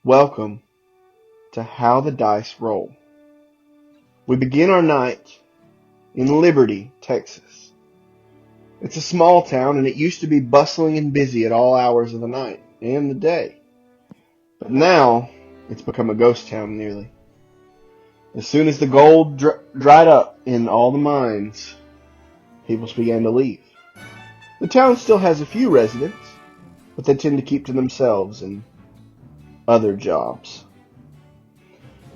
Welcome to How the Dice Roll. We begin our night in Liberty, Texas. It's a small town and it used to be bustling and busy at all hours of the night and the day. But now it's become a ghost town nearly. As soon as the gold dried up in all the mines, people began to leave. The town still has a few residents, but they tend to keep to themselves and other jobs.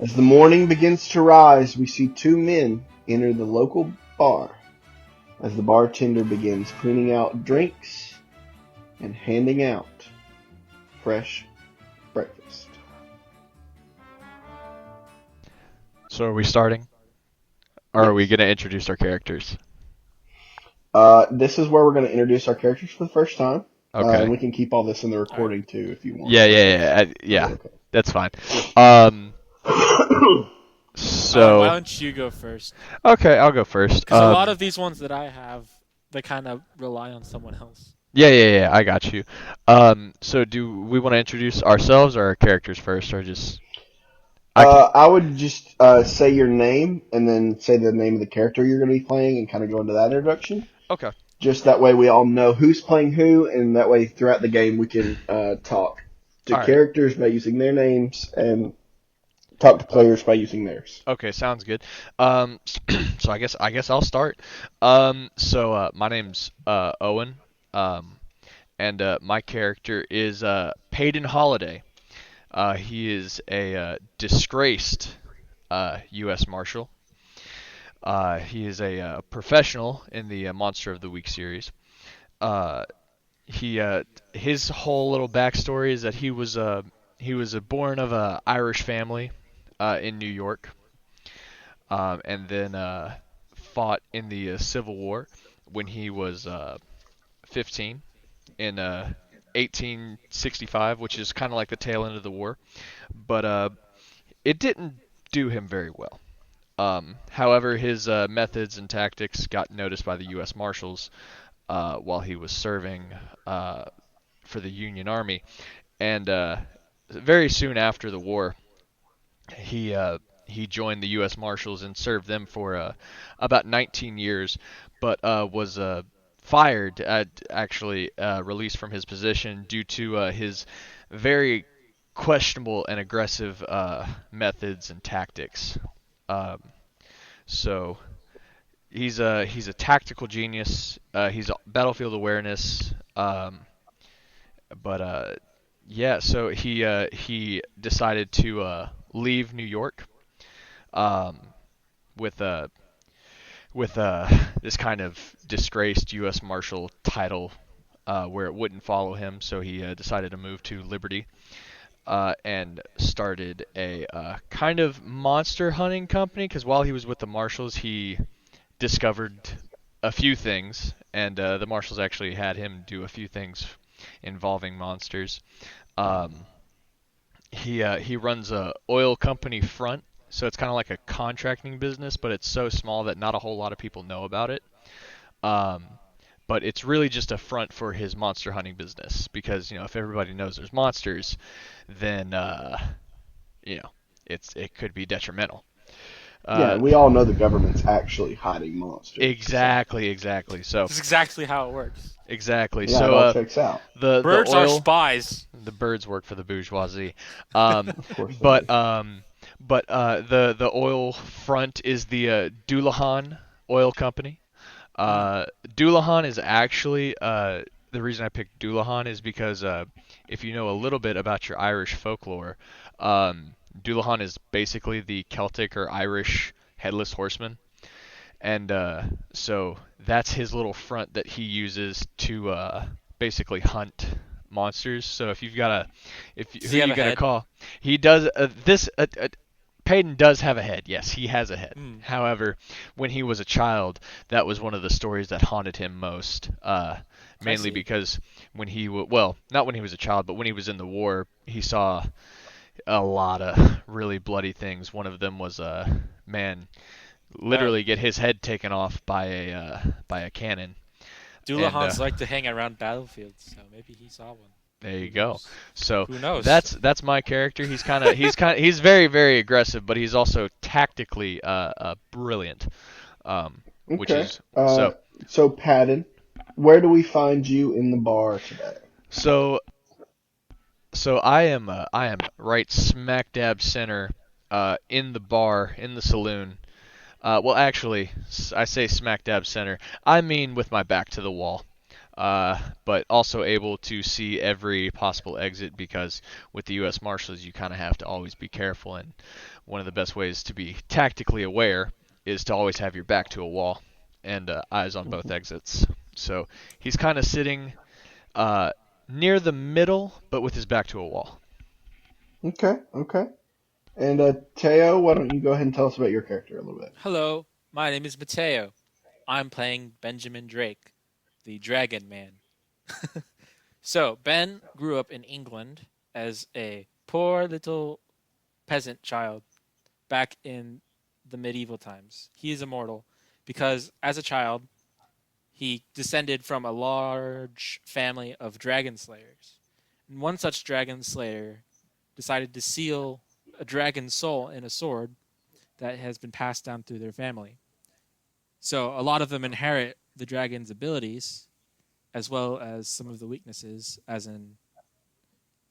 As the morning begins to rise, we see two men enter the local bar as the bartender begins cleaning out drinks and handing out fresh breakfast. So are we starting? Or are we going to introduce our characters? This is where we're going to introduce our characters for the first time. Okay. And we can keep all this in the recording too if you want. Yeah. Okay. That's fine. Why don't you go first? Okay, I'll go first. Because a lot of these ones that I have, they kind of rely on someone else. Yeah, I got you. So do we want to introduce ourselves or our characters first, or just... I would just say your name and then say the name of the character you're going to be playing and kind of go into that introduction. Okay. Just that way we all know who's playing who, and that way throughout the game we can talk to characters by using their names and talk to players by using theirs. Okay, sounds good. So I guess I'll start. My name's Owen, and my character is Payton Holiday. He is a disgraced U.S. Marshal. He is a professional in the Monster of the Week series. His whole little backstory is that he was born of a Irish family in New York, and then fought in the Civil War when he was 15 in 1865, which is kind of like the tail end of the war, but it didn't do him very well. However, his methods and tactics got noticed by the U.S. Marshals while he was serving for the Union Army, and very soon after the war, he joined the U.S. Marshals and served them for about 19 years, but was fired, actually released from his position due to his very questionable and aggressive methods and tactics. So he's a tactical genius. He's battlefield awareness. So he decided to leave New York with this kind of disgraced U.S. Marshal title where it wouldn't follow him. So he decided to move to Liberty. And started a kind of monster hunting company, because while he was with the Marshals, he discovered a few things, and the Marshals actually had him do a few things involving monsters. He runs a oil company front, so it's kind of like a contracting business, but it's so small that not a whole lot of people know about it. But it's really just a front for his monster hunting business, because if everybody knows there's monsters, then it could be detrimental. We all know the government's actually hiding monsters. Exactly. So this is exactly how it works. Exactly. Yeah, so it all checks out. The birds oil, are spies. The birds work for the bourgeoisie. Of course. The oil front is the Doulahan Oil Company. Doulahan is actually the reason I picked Doulahan is because if you know a little bit about your Irish folklore, Doulahan is basically the Celtic or Irish headless horseman, and so that's his little front that he uses to basically hunt monsters. So if you've got a call, he does Payton does have a head. Yes, he has a head. However, when he was a child, that was one of the stories that haunted him most. Mainly because when not when he was a child, but when he was in the war, he saw a lot of really bloody things. One of them was a man literally get his head taken off by a cannon. Doulahans like to hang around battlefields, so maybe he saw one. There you Who go. knows? So Who knows? that's my character. He's very very aggressive, but he's also tactically brilliant. Which Okay. is so So Patton, where do we find you in the bar today? so so I am right smack dab center in the bar in the saloon. Well, actually, I say smack dab center. I mean with my back to the wall. But also able to see every possible exit because with the U.S. Marshals, you kind of have to always be careful. And one of the best ways to be tactically aware is to always have your back to a wall and eyes on both exits. So he's kind of sitting uh, near the middle, but with his back to a wall. Okay, okay. And Teo, why don't you go ahead and tell us about your character a little bit? Hello, my name is Mateo. I'm playing Benjamin Drake, the Dragon Man. So, Ben grew up in England as a poor little peasant child back in the medieval times. He is immortal because, as a child, he descended from a large family of dragon slayers. And one such dragon slayer decided to seal a dragon's soul in a sword that has been passed down through their family. So a lot of them inherit the dragon's abilities as well as some of the weaknesses, as in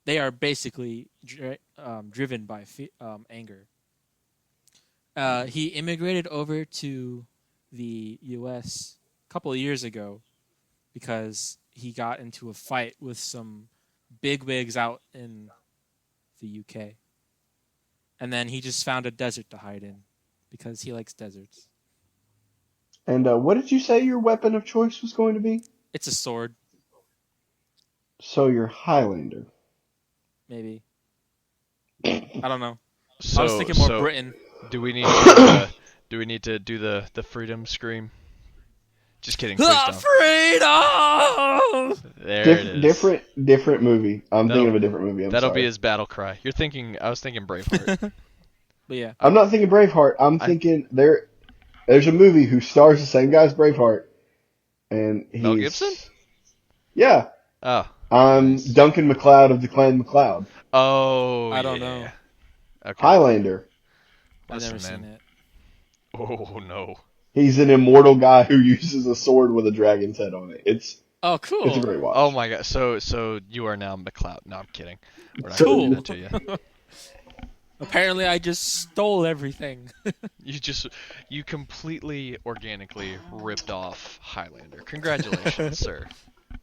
they are basically driven by anger. He immigrated over to the U.S. a couple of years ago because he got into a fight with some bigwigs out in the UK. And then he just found a desert to hide in because he likes deserts. And what did you say your weapon of choice was going to be? It's a sword, So you're Highlander. maybe. I don't know. I was So thinking more so Britain. do we need to do we need to do the freedom scream? Just kidding, please don't. Freedom! There it is. Different movie. I'm thinking That'll of a different movie. I'm that'll be sorry. his battle cry. You're thinking I was thinking Braveheart. But yeah. I'm not thinking Braveheart. I'm I thinking there's a movie who stars the same guy as Braveheart, and Mel Gibson? Yeah, Oh. I'm Nice. Duncan MacLeod of the Clan MacLeod. Oh, I don't yeah. know. Okay. Highlander. I've Listen, never seen man. it. Oh no. He's an immortal guy who uses a sword with a dragon's head on it. It's Oh, a cool. great watch. Oh my god. So you are now McLeod. No, I'm kidding. We're not So- gonna do Cool. that to you. Apparently, I just stole everything. You completely organically ripped off Highlander. Congratulations, sir.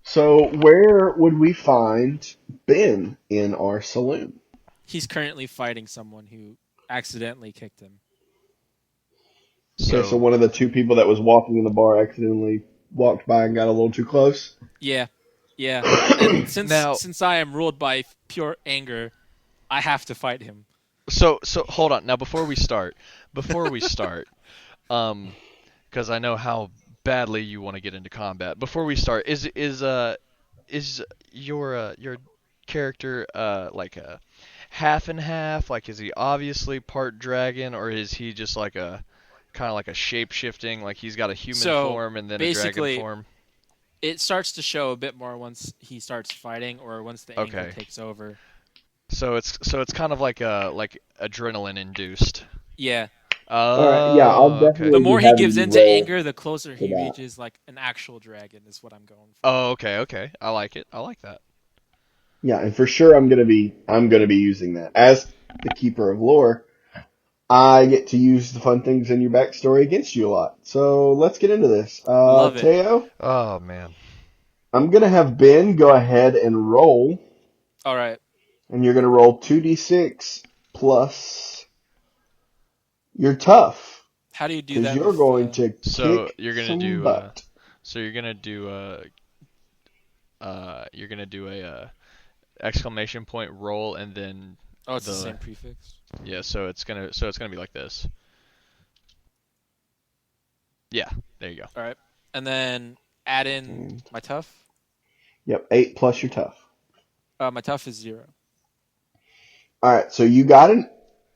So where would we find Ben in our saloon? He's currently fighting someone who accidentally kicked him. Okay, so So one of the two people that was walking in the bar accidentally walked by and got a little too close. Yeah, yeah. And now since I am ruled by pure anger, I have to fight him. so hold on. Now before we start, because I know how badly you want to get into combat. Before we start, is your character like a half and half? Like, is he obviously part dragon, or is he just like a kind of like a shape shifting? Like he's got a human So, form and then a dragon basically, form. It starts to show a bit more once he starts fighting or once the anger Okay. takes over. So it's kind of like adrenaline induced. Yeah. All right, yeah, I'll Oh, okay. The definitely more be he having gives you into roll anger, the closer for he that. reaches like an actual dragon is what I'm going for. Oh, okay. I like it. I like that. Yeah, and for sure I'm gonna be using that. As the keeper of lore, I get to use the fun things in your backstory against you a lot. So let's get into this. Love it. Teo, Oh man. I'm gonna have Ben go ahead and roll, All right. and you're gonna roll 2d6 plus your tough, How do you do because that? you're With, going to So kick you're gonna some do butt. so you're gonna do a exclamation point roll and then Oh, it's the the same prefix. yeah. So it's gonna be like this. Yeah. There you go. All right. And then add in And, my tough. yep, 8 plus your tough. My tough is 0. All right, so you got an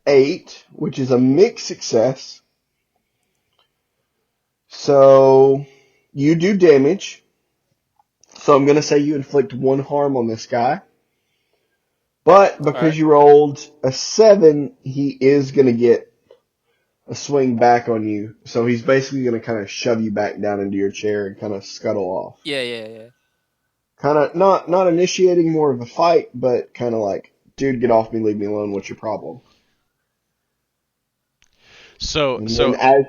8, which is a mixed success. So you do damage. So I'm going to say you inflict 1 harm on this guy. But All because right. you rolled a 7, he is going to get a swing back on you. So he's basically going to kind of shove you back down into your chair and kind of scuttle off. Yeah, yeah, yeah. Kind of not initiating more of a fight, but kind of like, dude, get off me, leave me alone. What's your problem? So And then so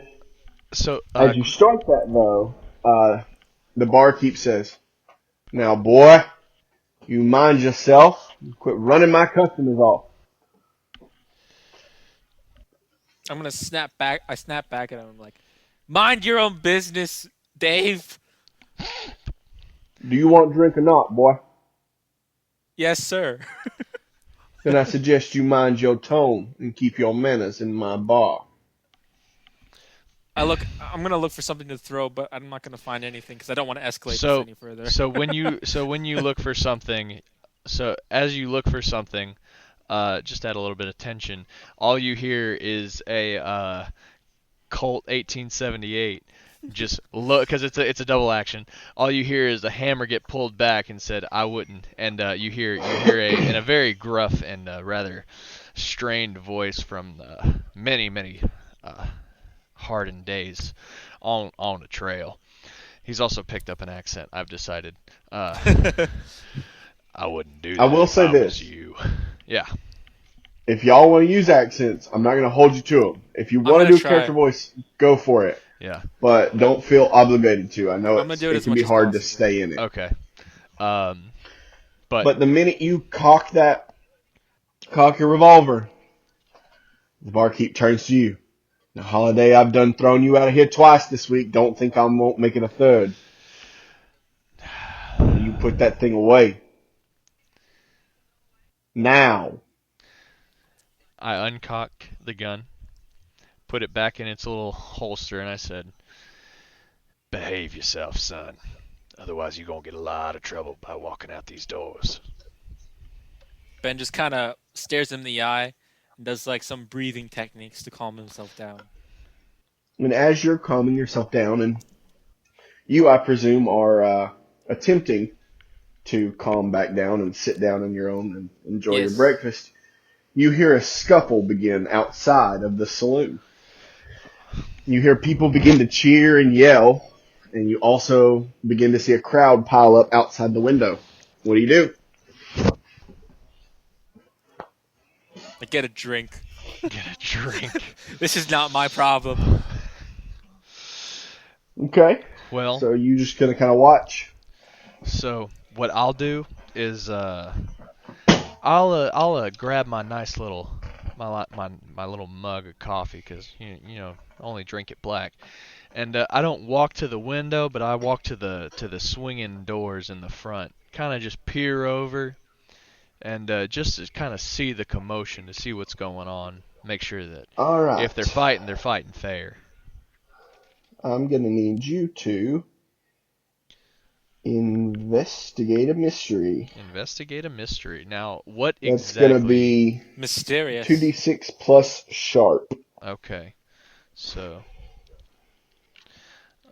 so as you start that though, the barkeep says, "Now, boy, you mind yourself. Quit running my customers off." I'm gonna snap back. I snap back at him. I'm like, mind your own business, Dave. Do you want drink or not, boy? Yes, sir. Then I suggest you mind your tone and keep your manners in my bar. I'm gonna look for something to throw, but I'm not gonna find anything because I don't want to escalate this so any further. so when you look for something, so as you look for something, just add a little bit of tension. All you hear is a Colt 1878. Just look, because it's a double action. All you hear is a hammer get pulled back and said, "I wouldn't," and you hear in a very gruff and rather strained voice from many uh, hardened days on the trail. He's also picked up an accent. I've decided. I wouldn't do I that will if say I was this. you. Yeah. If y'all want to use accents, I'm not going to hold you to them. If you I'm want to gonna do a try. character voice, go for it. Yeah. But don't feel obligated to. I know I'm gonna do it it as can be much as hard to possible. stay in it. Okay. Um, but But the minute you cock your revolver, the barkeep turns to you. Now, Holiday, I've done thrown you out of here twice this week. Don't think I won't make it a third. You put that thing away. Now. I uncock the gun, put it back in its little holster, and I said, "Behave yourself, son. Otherwise, you're gonna get a lot of trouble by walking out these doors." Ben just kind of stares him in the eye and does like some breathing techniques to calm himself down. And as you're calming yourself down, and you, I presume, are attempting to calm back down and sit down on your own and enjoy your Yes. breakfast, you hear a scuffle begin outside of the saloon. You hear people begin to cheer and yell, and you also begin to see a crowd pile up outside the window. What do you do? Like, get a drink. Get a drink. This is not my problem. Okay. Well, So you just gonna kind of watch. so what I'll do is I'll grab my nice little my little mug of coffee, because only drink it black. And I don't walk to the window, but I walk to the swinging doors in the front. Kind of just peer over and just to kind of see the commotion, to see what's going on. Make sure that All if right. they're fighting fair. I'm gonna need you to investigate a mystery. Investigate a mystery. Now, what That's gonna exactly? be Mysterious. 2d6 plus sharp. Okay, so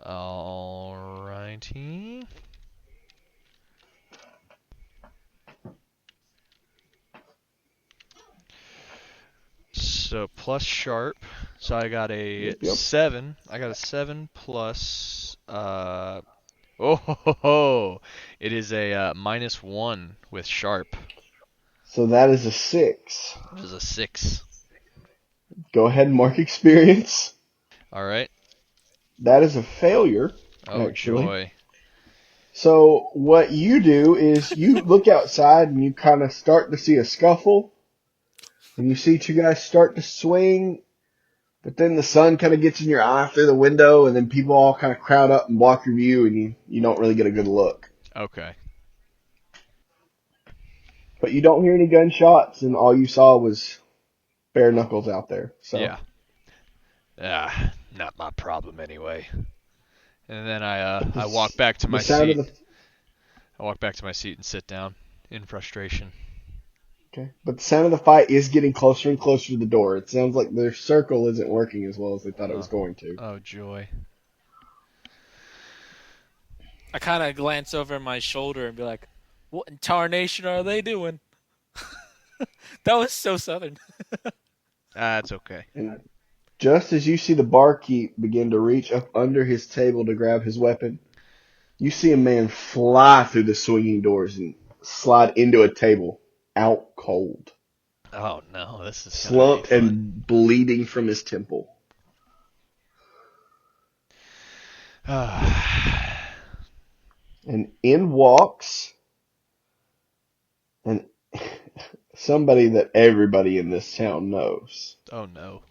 alrighty. So plus sharp. So I got a Yep, yep. 7. I got a 7 plus oh ho, ho, ho. It is a -1 with sharp. So that is a 6. It is a 6. Go ahead and mark experience. All right. That is a failure, Oh actually. joy. So what you do is you look outside and you kind of start to see a scuffle. And you see two guys start to swing, but then the sun kind of gets in your eye through the window, and then people all kind of crowd up and block your view, and you don't really get a good look. Okay. But you don't hear any gunshots, and all you saw was bare knuckles out there. So Yeah. Not my problem anyway. And then I walk back to the my sound seat. of the I walk back to my seat and sit down in frustration. okay, but the sound of the fight is getting closer and closer to the door. It sounds like their circle isn't working as well as they thought it was Oh, going to. oh joy. I kind of glance over my shoulder and be like, "What in tarnation are they doing?" That was so southern. That's okay. And just as you see the barkeep begin to reach up under his table to grab his weapon, you see a man fly through the swinging doors and slide into a table, out cold, Oh no, this is gonna be slumped fun. and bleeding from his temple. And in walks and somebody that everybody in this town knows. Oh no.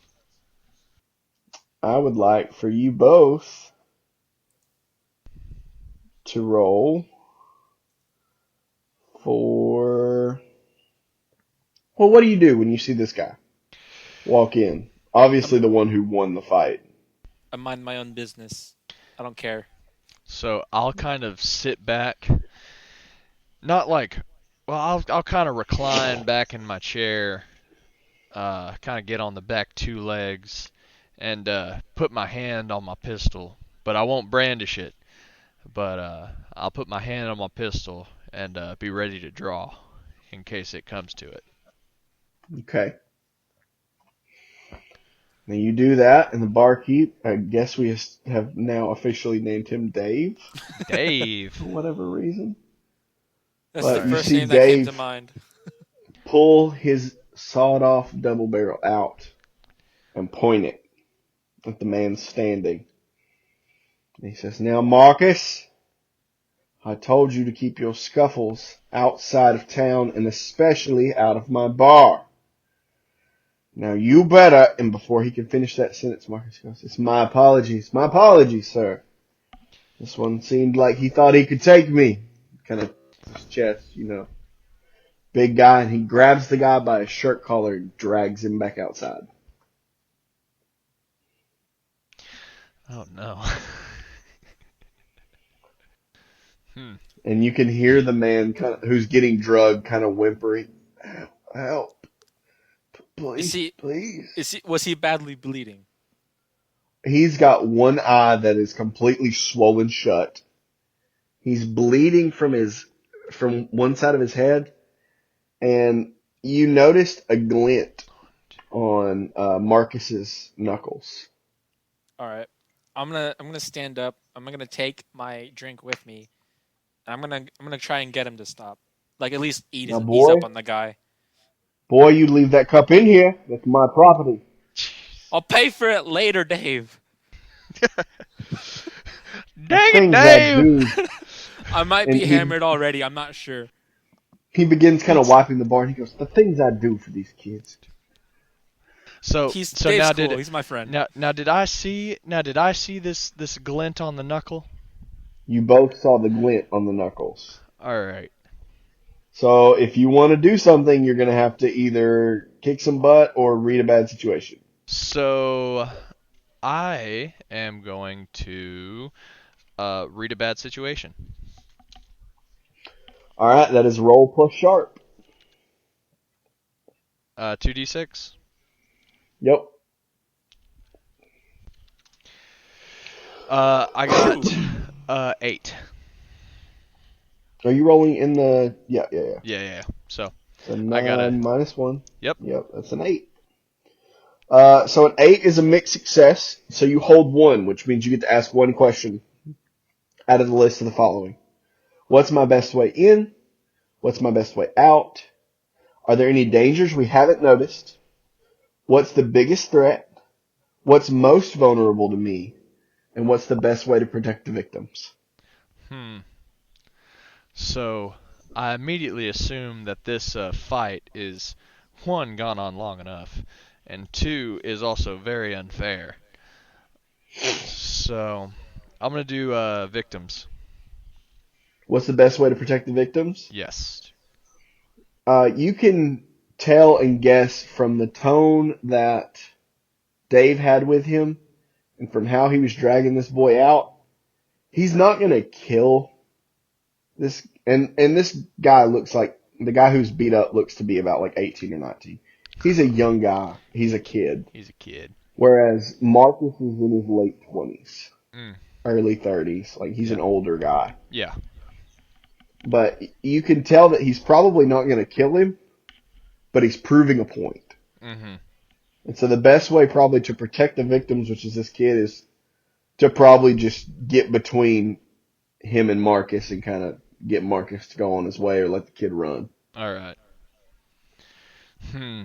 I would like for you both to roll for. Well, what do you do when you see this guy walk in? Obviously, I'm, the one who won the fight. I mind my own business. I don't care. So I'll kind of sit back, not like, well, I'll kind of recline back in my chair, kind of get on the back two legs, and put my hand on my pistol. But I won't brandish it. But I'll put my hand on my pistol and be ready to draw in case it comes to it. Okay. Now you do that, and the barkeep, I guess we have now officially named him Dave Dave. for whatever reason. That's the But you first see name that came to Dave mind. pull his sawed-off double barrel out and point it at the man standing. And he says, "Now, Marcus, I told you to keep your scuffles outside of town and especially out of my bar. Now you better," and before he can finish that sentence, Marcus goes, "It's my apologies, sir. This one seemed like he thought he could take me." Kind of his chest, big guy, and he grabs the guy by his shirt collar and drags him back outside. Oh no. And you can hear the man who's getting drugged kind of whimpering, "Help, Is please, he? please." Was he badly bleeding? He's got one eye that is completely swollen shut. He's bleeding from one side of his head, and you noticed a glint on Marcus's knuckles. All right. I'm gonna stand up. I'm gonna take my drink with me. I'm gonna try and get him to stop. Like at least Now, ease up on the guy. you leave that cup in here. That's my property. I'll pay for it later, Dave. The Dang it, things I Dave! do. I might And be hammered already. I'm not sure. he begins kind of wiping the bar, and he goes, "The things I do for these kids." So Dave's now cool. He's my friend. did I see this glint on the knuckle? You both saw the glint on the knuckles. All right. So if you want to do something, you're going to have to either kick some butt or read a bad situation. So I am going to read a bad situation. All right, that is roll plus sharp. 2d6. Yep. I got 8. Are you rolling in the? Yeah. Yeah. So So I got 9 minus 1. Yep. Yep, that's an 8. So an 8 is a mixed success. So you hold 1, which means you get to ask one question out of the list of the following: what's my best way in? What's my best way out? Are there any dangers we haven't noticed? What's the biggest threat? What's most vulnerable to me? And what's the best way to protect the victims? So I immediately assume that this fight is, 1, gone on long enough, and 2, is also very unfair. So I'm going to do victims. What's the best way to protect the victims? Yes. You can tell and guess from the tone that Dave had with him and from how he was dragging this boy out, he's not going to kill this. And this guy looks like, the guy who's beat up looks to be about like 18 or 19. He's a young guy. He's a kid. He's a kid. Whereas Marcus is in his late 20s, Mm. early 30s. Like he's an older guy. Yeah. But you can tell that he's probably not going to kill him. but he's proving a point. Mm-hmm. And so the best way probably to protect the victims, which is this kid, is to probably just get between him and Marcus and kind of get Marcus to go on his way or let the kid run. All right. Hmm.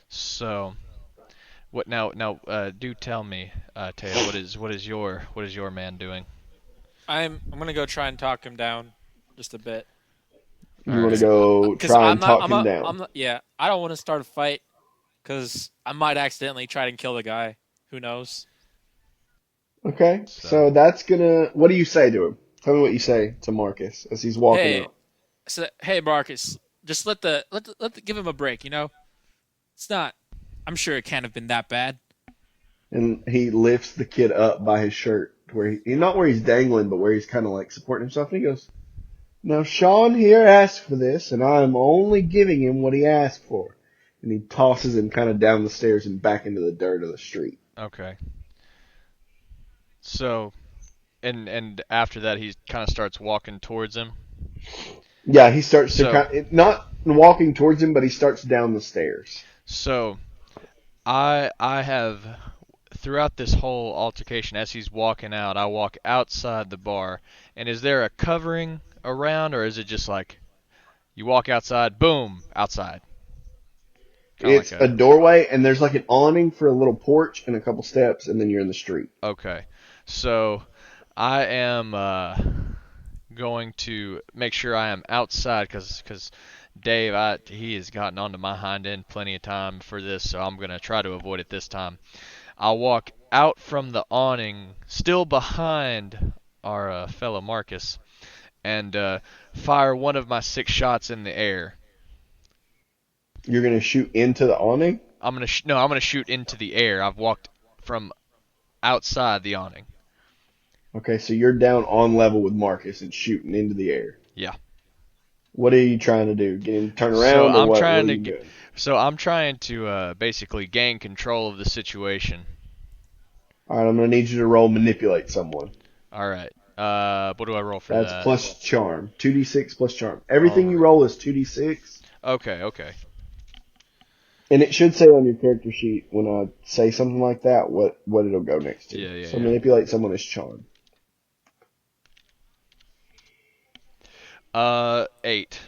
So, what now? Now, do tell me, Teo, what is your man doing? I'm gonna go try and talk him down just a bit. All You want to right. go Because try and talk him I'm down. not. Yeah, I don't want to start a fight because I might accidentally try and kill the guy. Who knows? Okay, So, so that's gonna. What do you say to him? Tell me what you say to Marcus as he's walking Hey, up. hey Marcus, just give him a break. It's not. I'm sure it can't have been that bad. And he lifts the kid up by his shirt, where not where he's dangling, but where he's kind of like supporting himself. And he goes, "Now Sean here asked for this, and I'm only giving him what he asked for." And he tosses him kind of down the stairs and back into the dirt of the street. okay. So, and after that, he kind of starts walking towards him. Yeah, he starts to So, not walking towards him, but he starts down the stairs. so I have throughout this whole altercation, as he's walking out, I walk outside the bar. And is there a covering around, or is it just like you walk outside, boom, outside? Kind of like It's a doorway, and there's like an awning for a little porch and a couple steps, and then you're in the street. okay. So I am going to make sure I am outside because Dave, he has gotten onto my hind end plenty of time for this, so I'm going to try to avoid it this time. I'll walk out from the awning, still behind our fellow Marcus, and fire one of my 6 shots in the air. You're gonna shoot into the awning? I'm gonna shoot into the air. I've walked from outside the awning. Okay, so you're down on level with Marcus and shooting into the air. Yeah. What are you trying to do? Get him to turn So around, or I'm what? trying What are to you get, doing? so I'm trying to basically gain control of the situation. All right, I'm gonna need you to roll manipulate someone. All right. What do I roll for That's that? plus charm. 2d6 plus charm. All Everything you right. roll is 2d6. Okay. Okay. And it should say on your character sheet when I say something like that what it'll go next to. Yeah. So Yeah. manipulate someone is charm. 8.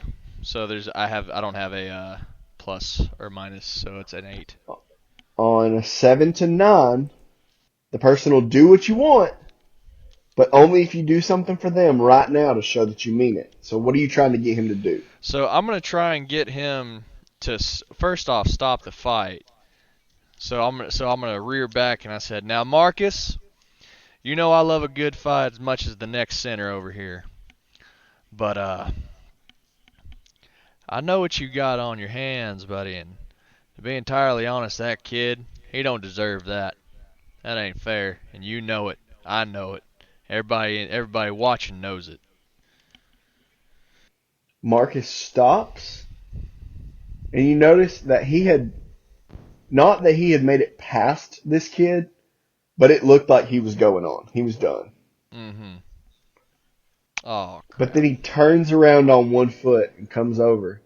So I don't have a plus or minus, so it's an 8. On a 7 to 9, the person will do what you want, but only if you do something for them right now to show that you mean it. So what are you trying to get him to do? So I'm gonna try and get him to first off stop the fight. So I'm gonna rear back, and I said, "Now Marcus, you know I love a good fight as much as the next center over here, but I know what you got on your hands, buddy, and to be entirely honest, that kid, he don't deserve that. That ain't fair, and you know it. I know it. Everybody watching knows it." Marcus stops, and you notice that not that he had made it past this kid, but it looked like he was going on. He was done. Mm-hmm. Oh But then crap. he turns around on one foot and comes over.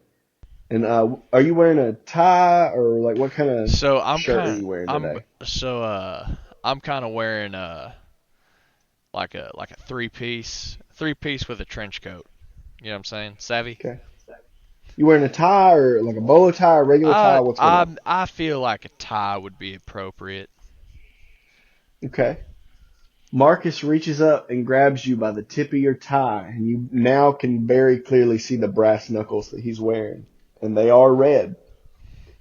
And are you wearing a tie or like what kind of So shirt are you wearing I'm today? so I'm kind of wearing like a three piece with a trench coat. You know what I'm saying? Savvy? Okay. You wearing a tie or like a bolo tie or regular tie? What's going on? I feel like a tie would be appropriate. Okay. Marcus reaches up and grabs you by the tip of your tie, and you now can very clearly see the brass knuckles that he's wearing, and they are red.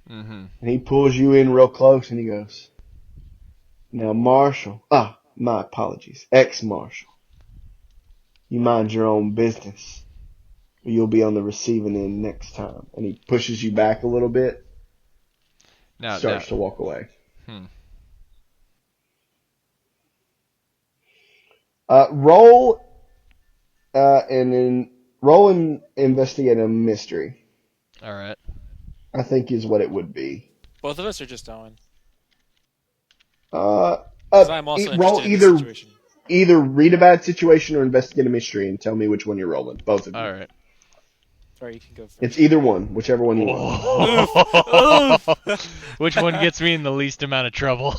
Mm-hmm. And he pulls you in real close, and he goes, "Now, Marshall, my apologies, ex-Marshal, you mind your own business, or you'll be on the receiving end next time." And he pushes you back a little bit, Now, starts to walk away. hmm. Roll roll and investigate a mystery. All right. I think is what it would be. Both of us are just Owen. Uh, Because I'm also roll interested in this situation. either read a bad situation or investigate a mystery and tell me which one you're rolling. Both of All you. right. Sorry, you can go first. It's either one, whichever one you want. Which one gets me in the least amount of trouble?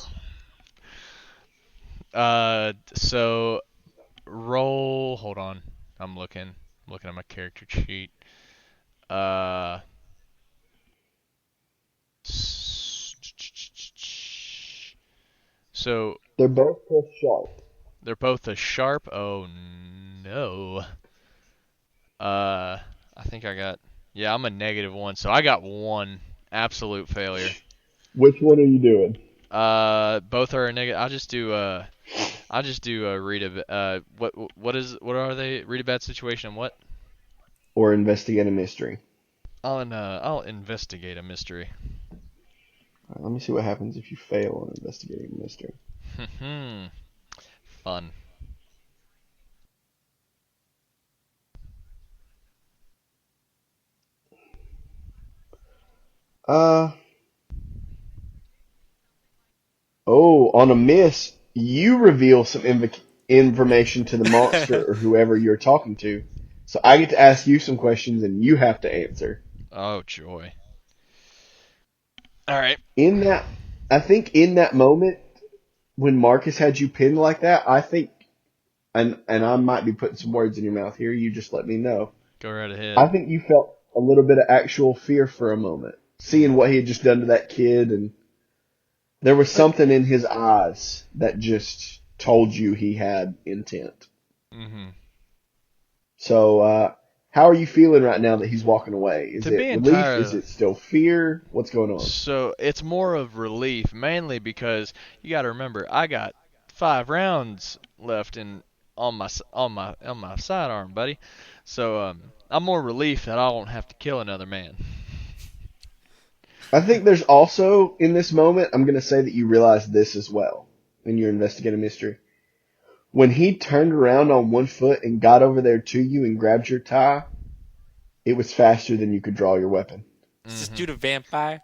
So roll. Hold on, I'm looking at my character sheet. Uh, so They're both plus sharp. they're both a sharp. Oh no. I think I got. Yeah, I'm a -1, so I got one absolute failure. Which one are you doing? Both are a negative. I'll just do read a. What are they? Read a bad situation and what? Or investigate a mystery. I'll investigate a mystery. All right, let me see what happens if you fail on investigating a mystery. Fun. On a miss, you reveal some information to the monster or whoever you're talking to. So I get to ask you some questions and you have to answer. Oh joy. All right. I think in that moment when Marcus had you pinned like that, I think, and I might be putting some words in your mouth here. You just let me know. Go right ahead. I think you felt a little bit of actual fear for a moment, seeing what he had just done to that kid, and there was something in his eyes that just told you he had intent. Mm-hmm. So, how are you feeling right now that he's walking away? Is To it be relief? entirely- Is it still fear? What's going on? So it's more of relief, mainly because you got to remember I got 5 rounds left on my sidearm, buddy. So I'm more relief that I won't have to kill another man. I think there's also, in this moment, I'm going to say that you realize this as well in your investigative mystery. When he turned around on one foot and got over there to you and grabbed your tie, it was faster than you could draw your weapon. Is this dude a vampire?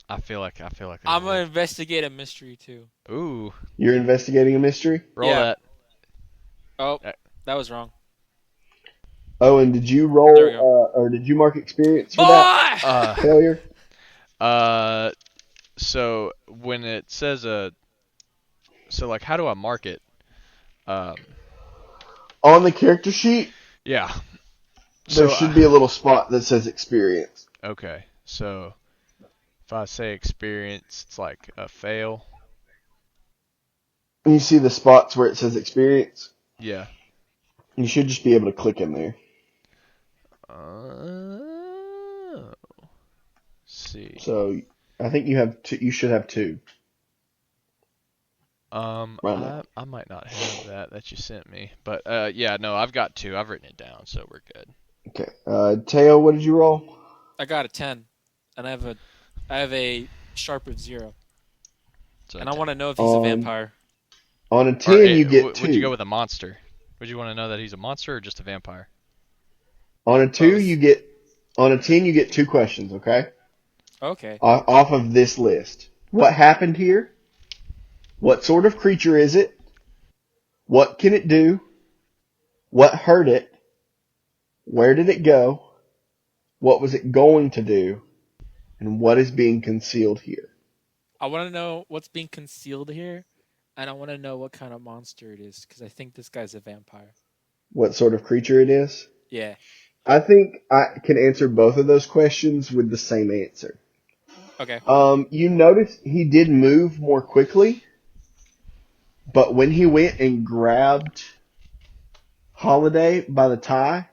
I feel like I'm gonna investigate a mystery too. Ooh. You're investigating a mystery? Roll Yeah. that. Oh, that was wrong. Owen, did you There we roll, or did you mark experience for that Uh failure? So when it says so like how do I mark it? On the character sheet, Yeah. there So should be a little spot that says experience. okay. So if I say experience, it's like a fail. And you see the spots where it says experience? Yeah. You should just be able to click in there. See. So I think you have two, you should have two. Right now. I might not have that you sent me, but yeah, no, I've got 2. I've written it down, so we're good. Okay. Teo, what did you roll? I got a 10, and I have a sharp of 0, So and I want to know if he's a Um, vampire. On a 10, you get 2. Would you go with a monster? Would you want to know that he's a monster or just a vampire? On a 2, Both. on a 10, you get 2 questions, okay? Okay. Off of this list. What happened here? What sort of creature is it? What can it do? What hurt it? Where did it go? What was it going to do? And what is being concealed here? I want to know what's being concealed here, and I want to know what kind of monster it is, because I think this guy's a vampire. What sort of creature it is? Yeah. I think I can answer both of those questions with the same answer. Okay. You notice he did move more quickly, but when he went and grabbed Holiday by the tie,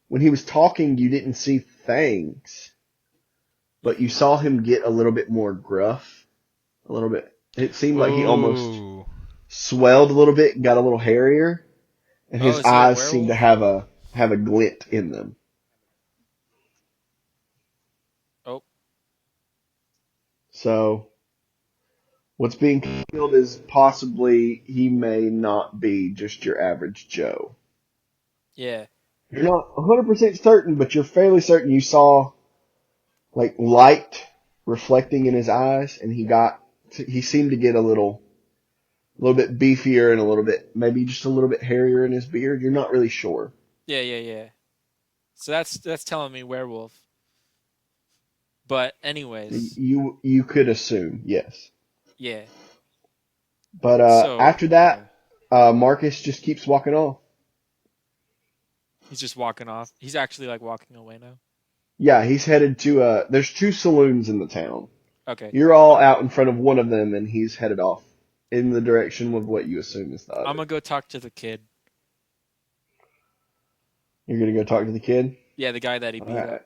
when he was talking, you didn't see fangs, but you saw him get a little bit more gruff, a little bit. It seemed like he almost Ooh. swelled a little bit and got a little hairier, and his is he a eyes seemed to werewolf? have a glint in them. Oh. So, what's being concealed is possibly he may not be just your average Joe. Yeah. You're not 100% certain, but you're fairly certain you saw like light reflecting in his eyes, and he seemed to get a little bit beefier and maybe just a little bit hairier in his beard. You're not really sure. Yeah. So that's telling me werewolf. But anyways, You could assume, yes. yeah. But So after that, okay, Marcus just keeps walking off. he's just walking off. He's actually like walking away now. Yeah, he's headed to there's two saloons in the town. Okay, You're all out in front of one of them, and he's headed off in the direction of what you assume is the I'm other. gonna go talk to the kid. You're gonna go talk to the kid? Yeah, the guy that he All beat up. right.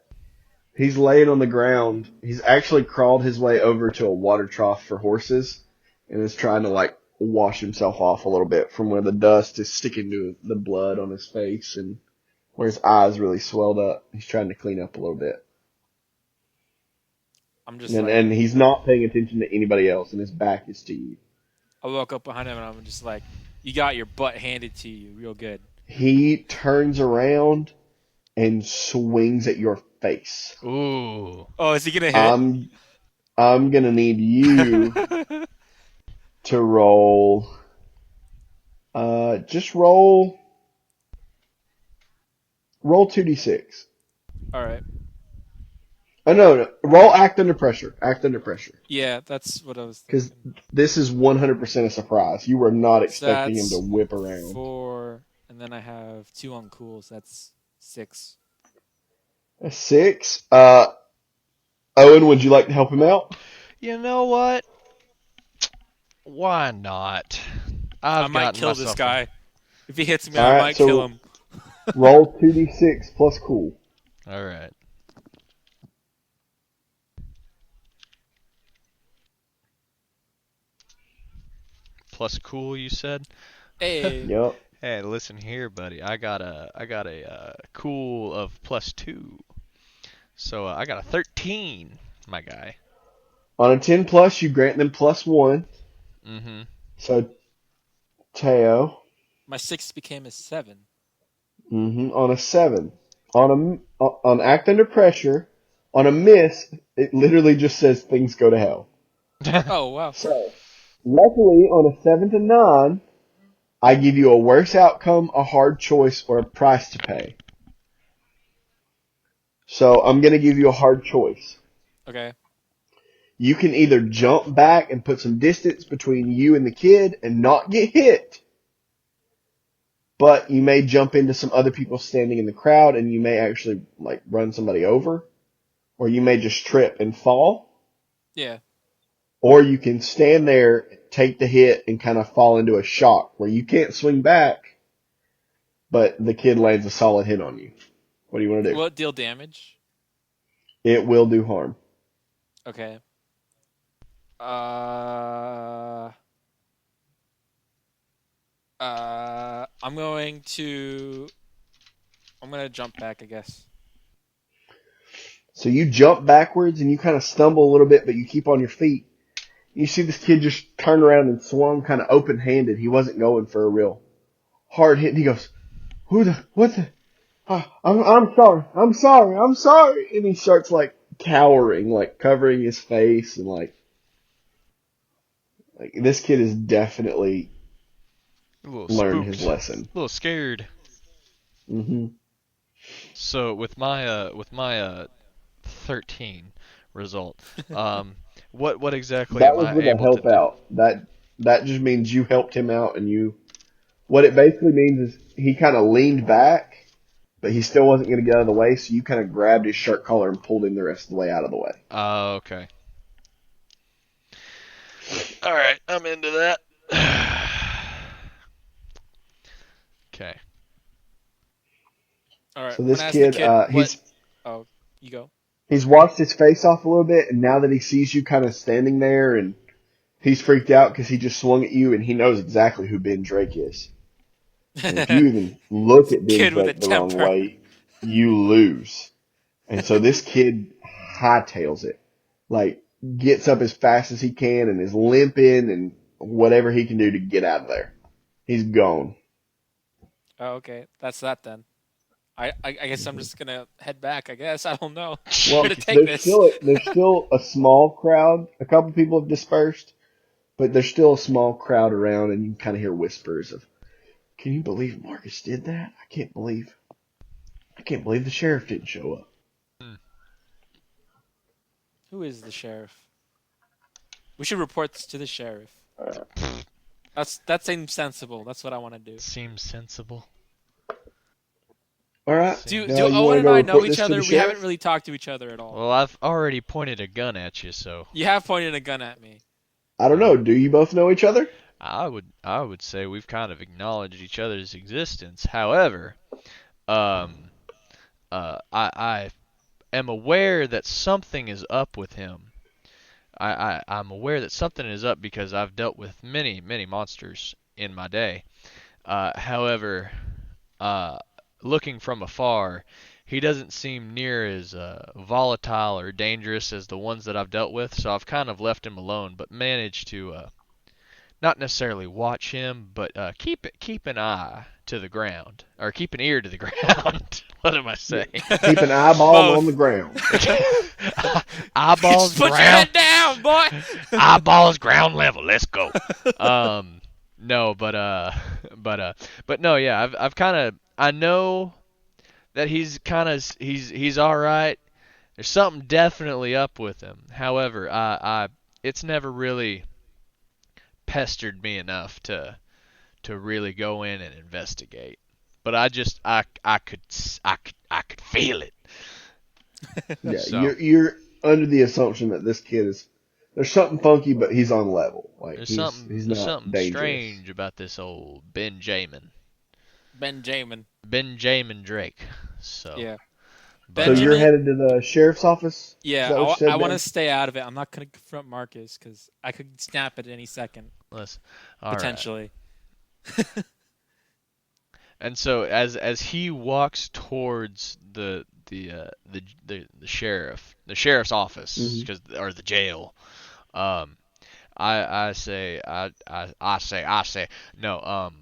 He's laying on the ground. He's actually crawled his way over to a water trough for horses and is trying to like wash himself off a little bit from where the dust is sticking to the blood on his face and where his eyes really swelled up. He's trying to clean up a little bit. I'm just And like, and he's not paying attention to anybody else and his back is to you. I walk up behind him and I'm just like, you got your butt handed to you real good. He turns around and swings at your face. Ooh. Oh, is he gonna hit? I'm gonna need you to roll. Just roll 2d6. All right. Oh no, roll act under pressure. Act under pressure. Yeah, that's what I was Because thinking. this is 100% a surprise. You were not So expecting him to that's whip around. 4, and then I have 2 on cool, so that's 6. A 6. Owen, would you like to help him out? You know what? Why not? I I've might gotten kill this myself. guy. If he hits me, All I right, might so kill him. roll 2d6 plus cool. All right. Plus cool, you said? Hey. Yep. Hey, listen here, buddy. I got a cool of +2. So I got a 13, my guy. On a 10 plus, you grant them +1. Mm-hmm. So, Teo, My 6 became a 7. on a 7. On act under pressure, on a miss, it literally just says things go to hell. Oh, wow. So, luckily, on a 7 to 9, I give you a worse outcome, a hard choice, or a price to pay. So, I'm going to give you a hard choice. Okay. You can either jump back and put some distance between you and the kid and not get hit, but you may jump into some other people standing in the crowd and you may actually like run somebody over, or you may just trip and fall, Yeah. or you can stand there, take the hit, and kind of fall into a shock where you can't swing back, but the kid lands a solid hit on you. What do you want to do? Will it deal damage? It will do harm. Okay. I'm gonna jump back, I guess. So you jump backwards and you kind of stumble a little bit, but you keep on your feet. You see this kid just turn around and swung kind of open-handed. He wasn't going for a real hard hit. And he goes, what the, I'm sorry. I'm sorry. And he starts like cowering, like covering his face and like this kid has definitely A little learned his spooked. lesson. A little scared. Mm-hmm. So with my 13 result, what exactly That am was I with a able to help do? out. That just means you helped him out and what it basically means is he kind of leaned back, but he still wasn't going to get out of the way, so you kind of grabbed his shirt collar and pulled him the rest of the way out of the way. Okay. All right, I'm into that. Okay. All right. So I'm this gonna ask the kid, kid what. Oh, you go. he's washed his face off a little bit, and now that he sees you kind of standing there, and he's freaked out because he just swung at you, and he knows exactly who Ben Drake is. And if you even look at Ben Kid with a Drake the wrong temper. way, you lose. And so this kid hightails it. Like, gets up as fast as he can and is limping and whatever he can do to get out of there. He's gone. Oh, okay. That's that then. I guess I'm just gonna head back. I guess I don't know Well, where to take this. there's still a small crowd. A couple people have dispersed, but there's still a small crowd around, and you can kind of hear whispers of, "Can you believe Marcus did that? I can't believe." I can't believe the sheriff didn't show up. Hmm. Who is the sheriff? We should report this to the sheriff. That seems sensible. That's what I want to do. Seems sensible. All right. Do Now do you Owen wanna and go I know report each this to other? the We sheriff? haven't really talked to each other at all. Well, I've already pointed a gun at you, so You have pointed a gun at me. I don't know. Do you both know each other? I would say we've kind of acknowledged each other's existence. However, I am aware that something is up with him. I'm aware that something is up because I've dealt with many monsters in my day. However, looking from afar, he doesn't seem near as volatile or dangerous as the ones that I've dealt with. So I've kind of left him alone, but managed to not necessarily watch him, but keep an eye to the ground, or keep an ear to the ground. What am I saying? Keep an eyeball on the ground. Eyeballs Just put your ground. head down, boy. Eyeballs ground level. Let's go. No, but no, yeah. I've kind of I know that he's all right. There's something definitely up with him. However, it's never really pestered me enough to really go in and investigate. But I could feel it. Yeah, So, you're under the assumption that this kid is there's something funky, but he's on level. Like there's he's something not dangerous. strange about this old Benjamin Drake. So Yeah. but, So you're Benjamin- headed to the sheriff's office? Yeah, Is that what you said, I want to Ben? stay out of it. I'm not going to confront Marcus because I could snap at any second, let's all right. potentially. And so as he walks towards the sheriff's office, Mhm. or the jail, I say no,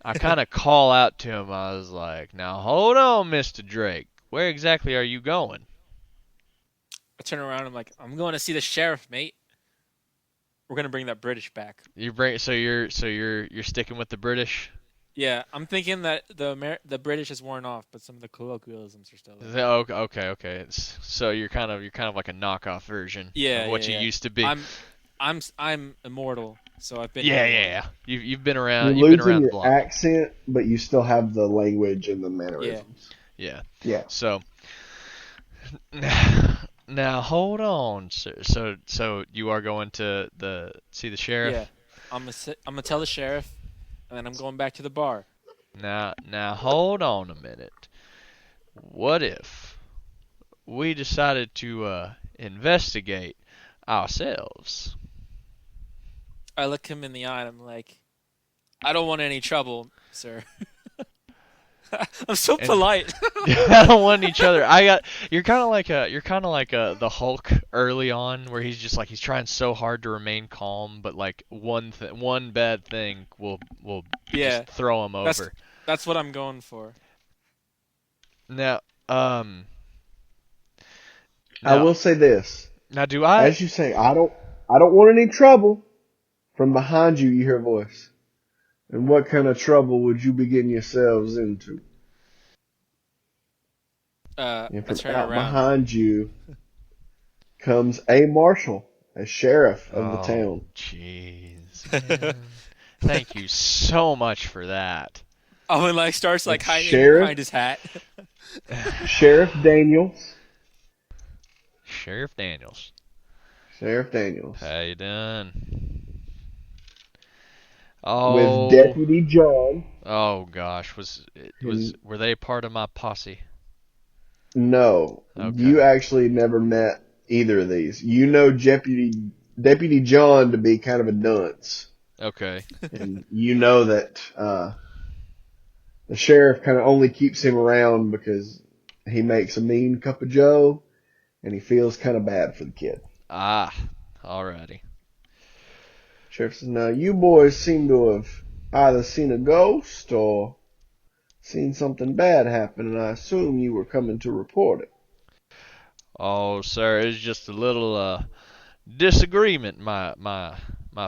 I kind of call out to him. I was like, now hold on, Mr. Drake, where exactly are you going? I turn around. I'm like, I'm going to see the sheriff, mate. We're going to bring that British back. You're sticking with the British? Yeah, I'm thinking that the British has worn off, but some of the colloquialisms are still there. Oh, okay. So you're kind of like a knockoff version Yeah, of what yeah, you yeah. used to be. I'm immortal, so I've been. Yeah. You've been around. You're You've been losing around the your block. accent, but you still have the language and the mannerisms. Yeah. Yeah. So now hold on, sir. So you are going to see the sheriff? Yeah, I'm gonna tell the sheriff, and then I'm going back to the bar. Now hold on a minute. What if we decided to investigate ourselves? I look him in the eye and I'm like, I don't want any trouble, sir. I'm so polite. I don't want each other. You're kind of like the Hulk early on, where he's just like he's trying so hard to remain calm, but like one bad thing will Yeah. just throw him over. That's what I'm going for. Now, I will say this. Now, do I? As you say, I don't want any trouble. From behind you, you hear a voice. And what kind of trouble would you be getting yourselves into? And I from turn out around. behind you comes a marshal, a sheriff of the town. Jeez, man. Thank you so much for that. Owen starts hiding Sheriff? behind his hat. Sheriff Daniels. Sheriff Daniels. Sheriff Daniels. How you doing? Oh, With Deputy John. oh gosh, were they part of my posse? No. Okay. You actually never met either of these. You know Deputy John to be kind of a dunce. Okay. And you know that the sheriff kind of only keeps him around because he makes a mean cup of joe and he feels kind of bad for the kid. Ah, alrighty. Sheriff says, now you boys seem to have either seen a ghost or seen something bad happen, and I assume you were coming to report it. Oh, sir, it's just a little disagreement my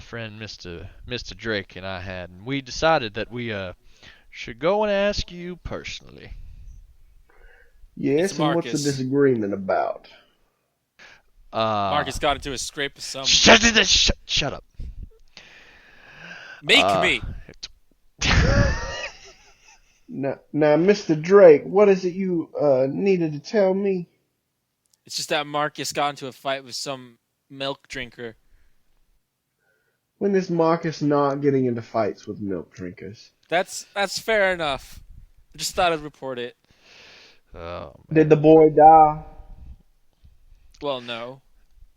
friend Mr. Drake and I had, and we decided that we should go and ask you personally. It's Yes, and what's the Marcus. disagreement about? Marcus got into a scrape with some. Shut up. Make me. Now, Mr. Drake, what is it you needed to tell me? It's just that Marcus got into a fight with some milk drinker. When is Marcus not getting into fights with milk drinkers? That's fair enough. I just thought I'd report it. Oh, man. Did the boy die? Well, no.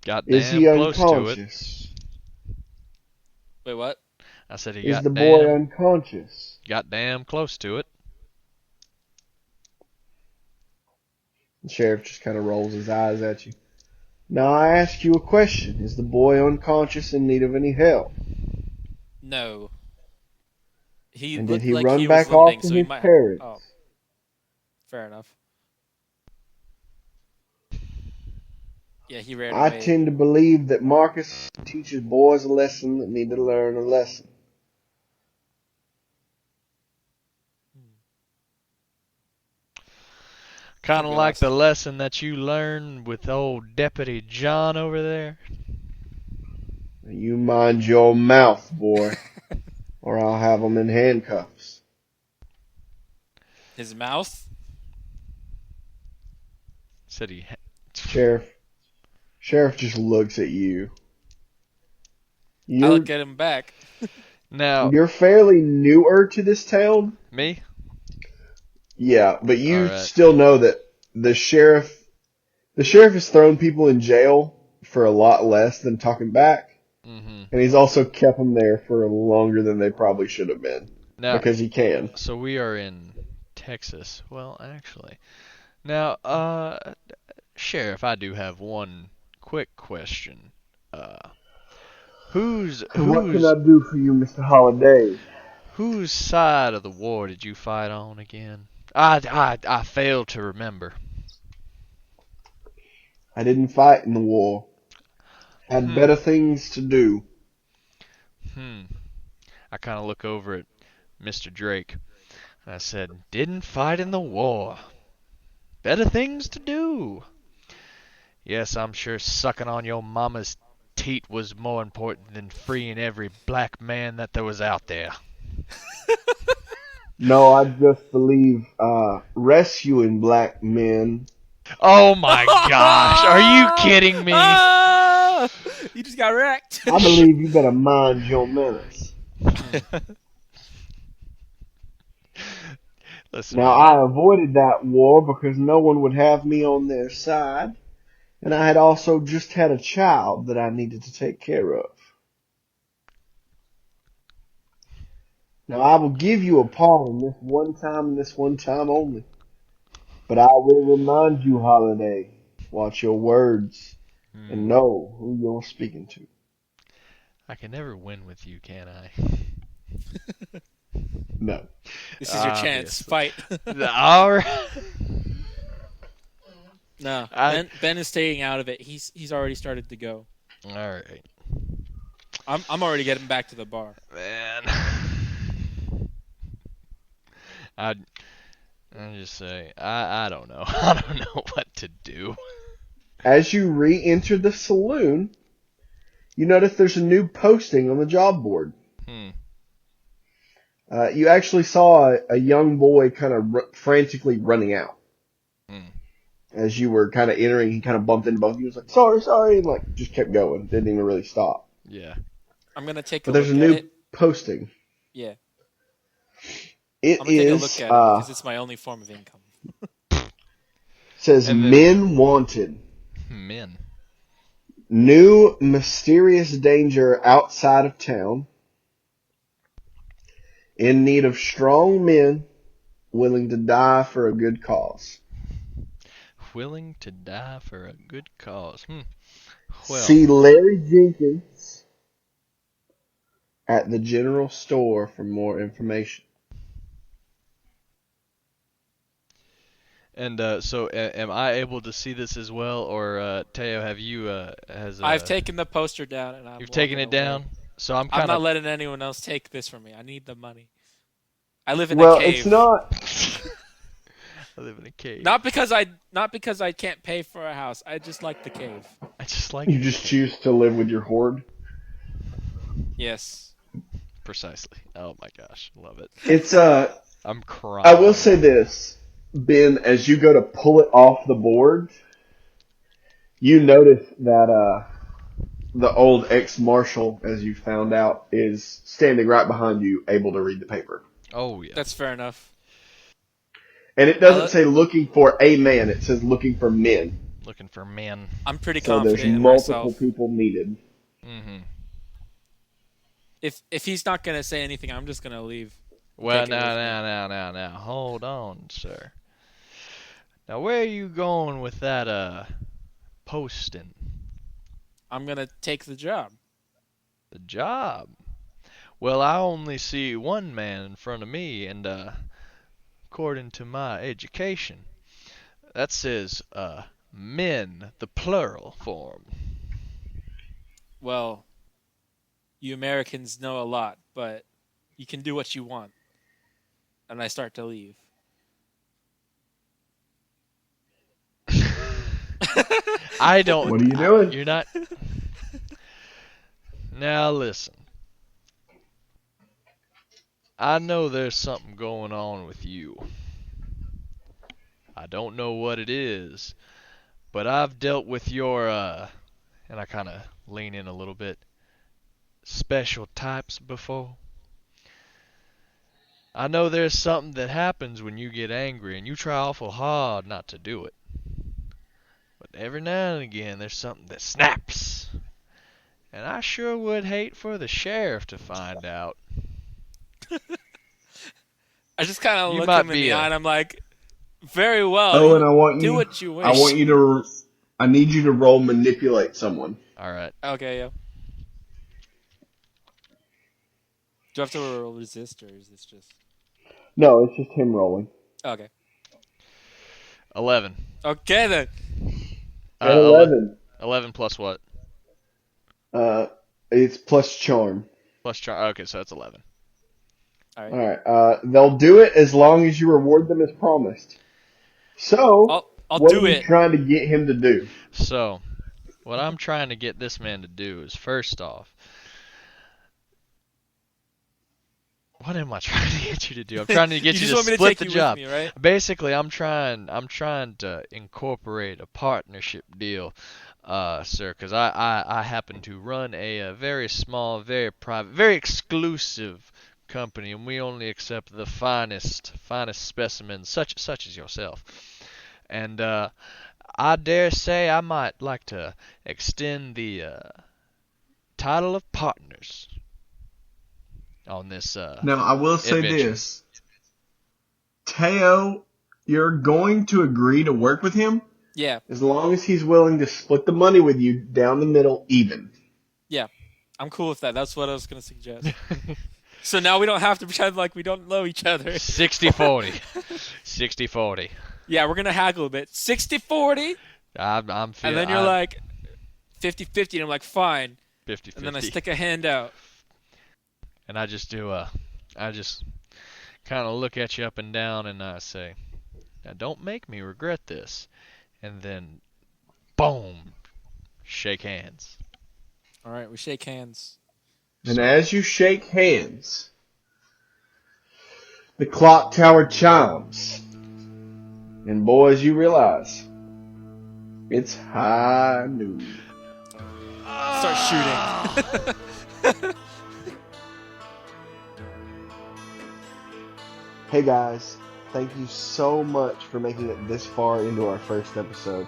Got Is he damn close to it. unconscious? Wait, what? I said he Is got the boy damn, unconscious? got damn close to it. The sheriff just kind of rolls his eyes at you. Now I ask you a question. Is the boy unconscious in need of any help? No. He And looked did he like run he back was limping, off to so he his might parents? have... Oh, fair enough. Yeah, he ran I away. tend to believe that Marcus teaches boys a lesson that need to learn a lesson. Kind Think of we like lost the him. lesson that you learned with old Deputy John over there. You mind your mouth, boy, or I'll have him in handcuffs. His mouth? Said he. Sheriff just looks at you. I'll You're get him back. Now, you're fairly newer to this town. me? Yeah, but you Alright. still know that the sheriff has thrown people in jail for a lot less than talking back, Mm-hmm. and he's also kept them there for longer than they probably should have been Now, because he can. so we are in Texas. Well, actually. Now, Sheriff, I do have one quick question. Whose What can I do for you, Mr. Holliday? whose side of the war did you fight on again? I fail to remember. I didn't fight in the war. Had better things to do. I kind of look over at Mr. Drake, and I said, "Didn't fight in the war. Better things to do." Yes, I'm sure sucking on your mama's teat was more important than freeing every black man that there was out there. No, I just believe rescuing black men. Oh my gosh, are you kidding me? Ah! You just got wrecked. I believe you better mind your manners. Listen, Now, man, I avoided that war because no one would have me on their side, and I had also just had a child that I needed to take care of. Now, I will give you a pardon this one time and this one time only. But I will remind you, Holiday, watch your words and know who you're speaking to. I can never win with you, can I? No. This is your chance. Obviously. Fight. All right. No, I- Ben is staying out of it. He's already started to go. All right, I'm already getting back to the bar. man. I'll just say I don't know. I don't know what to do. As you re-enter the saloon, you notice there's a new posting on the job board. You actually saw a young boy kind of frantically running out. As you were kind of entering, he kind of bumped into both of you. He was like, sorry, and like just kept going. Didn't even really stop. Yeah. I'm gonna take a But there's look a at new it. posting. Yeah, It I'm gonna take a is, look at it because it's my only form of income. says And then- men wanted. Men. New mysterious danger outside of town. In need of strong men willing to die for a good cause. Willing to die for a good cause. Well, See Larry Jenkins at the general store for more information. and so am I able to see this as well, or Teo, have you I've taken the poster down and you've taken it walking away. down? So I'm I'm kind not of letting anyone else take this from me. I need the money. I live in Well, a cave. it's not. I live in a cave. Not because I can't pay for a house. I just like the cave. I just like You it. just choose to live with your horde. Yes. Precisely. Oh my gosh, love it. It's I'm crying. I will say this, Ben, as you go to pull it off the board, you notice that the old ex-marshal, as you found out, is standing right behind you, able to read the paper. Oh yeah. That's fair enough. And it doesn't say looking for a man, it says looking for men. Looking for men. I'm pretty So there's confident in multiple myself. people needed. Mm-hmm. If he's not gonna say anything, I'm just gonna leave. Well, Take it with me. now. Hold on, sir. Now, where are you going with that posting? I'm gonna take the job. The job. Well, I only see one man in front of me, and according to my education, that says men, the plural form. Well, you Americans know a lot, but you can do what you want. And I start to leave. I don't. What are you doing? You're not. Now listen. I know there's something going on with you. I don't know what it is, but I've dealt with your and I kind of lean in a little bit, special types before. I know there's something that happens when you get angry, and you try awful hard not to do it. But every now and again, there's something that snaps. And I sure would hate for the sheriff to find out. I just kind of You look might him in be the a- eye, and I'm like, "Very well. Oh, and I want do you. what you wish." I want you to. I need you to roll manipulate someone. All right. Okay, yeah. Do I have to roll resist, or is this just No, it's just him rolling. okay? 11. Okay then. At 11. 11 plus what? It's plus charm. Plus charm. Okay, so that's 11. All right. All right. They'll do it as long as you reward them as promised. So, I'll what do are you it. trying to get him to do? So, what I'm trying to get this man to do is, first off, what am I trying to get you to do? I'm trying to get you, just to want me to split take the you job. with me, right? Basically, I'm trying to incorporate a partnership deal, sir, because I happen to run a very small, very private, very exclusive company, and we only accept the finest specimens, such as yourself. And I dare say I might like to extend the title of partners on this. Now, I will say adventure. this. Teo, you're going to agree to work with him Yeah, as long as he's willing to split the money with you down the middle even. yeah. I'm cool with that. That's what I was gonna suggest. So now we don't have to pretend like we don't know each other. 60-40. 60-40. Yeah, we're gonna haggle a bit. 60-40, I'm and feeling. then you're like 50-50, and I'm like fine. 50-50. And then I stick a hand out. And I just do I just kind of look at you up and down, and I say, now don't make me regret this. And then, boom, shake hands. All right, we shake hands. And as you shake hands, the clock tower chimes. And boys, you realize it's high noon. Start shooting. Hey guys, thank you so much for making it this far into our first episode.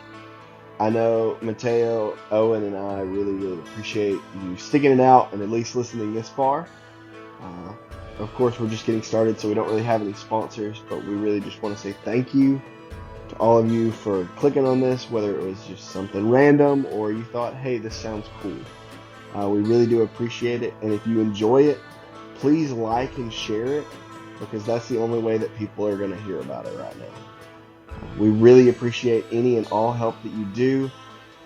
I know Mateo, Owen, and I really appreciate you sticking it out and at least listening this far. Of course, we're just getting started, so we don't really have any sponsors, but we really just want to say thank you to all of you for clicking on this, whether it was just something random or you thought, hey, this sounds cool. We really do appreciate it, and if you enjoy it, please like and share it, because that's the only way that people are going to hear about it right now. We really appreciate any and all help that you do,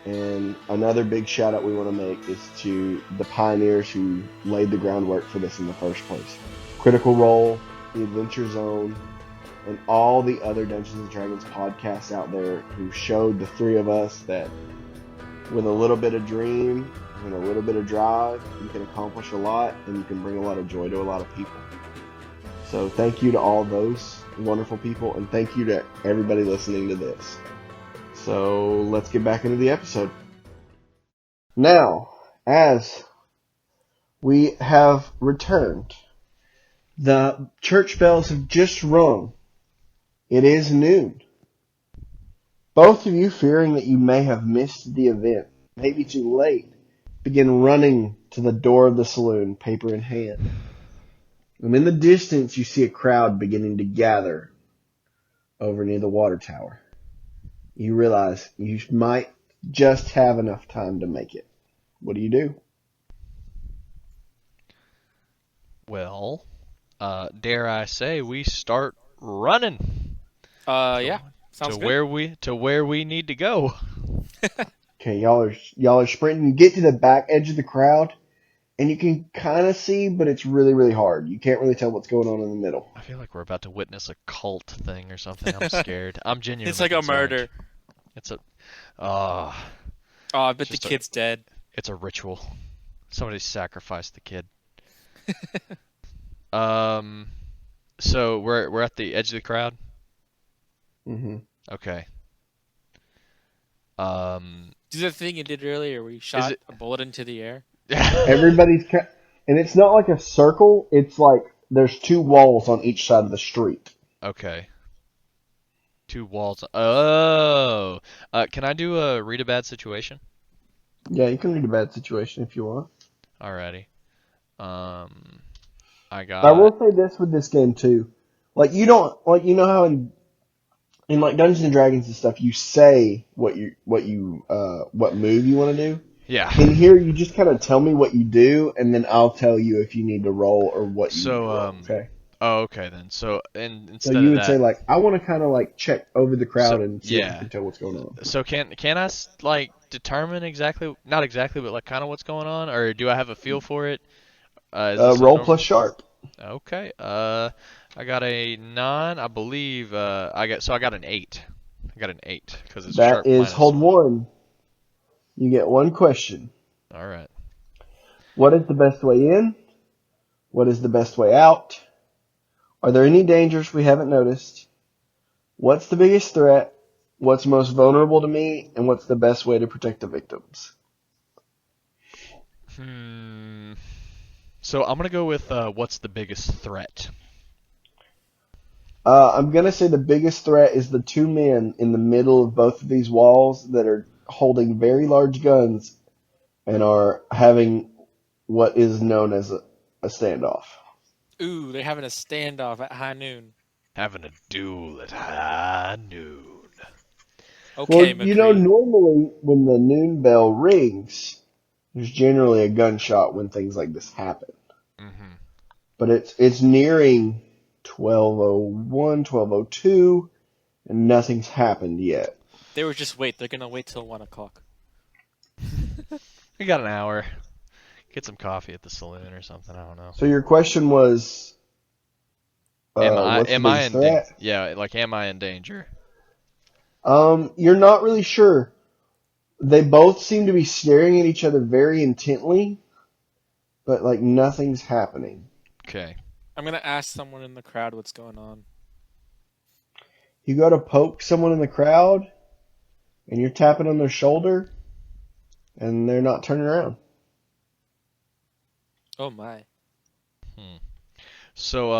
and another big shout out we want to make is to the pioneers who laid the groundwork for this in the first place. Critical Role, The Adventure Zone, and all the other Dungeons and Dragons podcasts out there who showed the three of us that with a little bit of dream and a little bit of drive, you can accomplish a lot and you can bring a lot of joy to a lot of people. So thank you to all those wonderful people, and thank you to everybody listening to this. So let's get back into the episode. Now, as we have returned, the church bells have just rung. It is noon. Both of you, fearing that you may have missed the event, maybe too late, begin running to the door of the saloon, paper in hand. And in the distance, you see a crowd beginning to gather over near the water tower. You realize you might just have enough time to make it. What do? Well, dare I say, we start running. Yeah, sounds good. To where we need to go. Okay, y'all are sprinting. You get to the back edge of the crowd, and you can kind of see, but it's really, really hard. You can't really tell what's going on in the middle. I feel like we're about to witness a cult thing or something. I'm scared. I'm genuinely It's like concerned. a murder. It's a... Oh, I bet the kid's dead. It's a ritual. Somebody sacrificed the kid. So we're at the edge of the crowd? Mm-hmm. Okay. Do the thing you did earlier where you shot a bullet into the air? Everybody's... And it's not like a circle. It's like there's two walls on each side of the street. Okay. Two walls. Oh. Can I do a read a bad situation? Yeah, you can read a bad situation if you want. Alrighty. I will say this with this game too. Like you don't like you know how in like Dungeons and Dragons and stuff you say what move you want to do. Yeah. In here you just kind of tell me what you do and then I'll tell you if you need to roll or what you need to roll. Okay. Oh, okay then. So instead so you of would that, say like I want to kind of like check over the crowd and see if yeah. you can tell what's going on. So can I like determine not exactly, but like kind of what's going on, or do I have a feel for it? Roll plus sharp. Okay. I got a 9, I believe. I got an 8. I got an 8 because it's sharp. That is minus. hold 1. You get one question. All right. What is the best way in? What is the best way out? Are there any dangers we haven't noticed? What's the biggest threat? What's most vulnerable to me? And what's the best way to protect the victims? So I'm going to go with what's the biggest threat? I'm going to say the biggest threat is the two men in the middle of both of these walls that are holding very large guns and are having what is known as a standoff. Ooh, they're having a standoff at high noon. Having a duel at high noon. Okay, well, you know, normally when the noon bell rings, there's generally a gunshot when things like this happen. Mm-hmm. But it's nearing 12:01, 12:02, and nothing's happened yet. They were just wait. They're gonna wait till 1 o'clock. We got an hour. Get some coffee at the saloon or something. I don't know. So your question was, am I in danger? Yeah, like am I in danger? You're not really sure. They both seem to be staring at each other very intently, but like nothing's happening. Okay. I'm gonna ask someone in the crowd what's going on. You go to poke someone in the crowd, and you're tapping on their shoulder, and they're not turning around. Oh my. So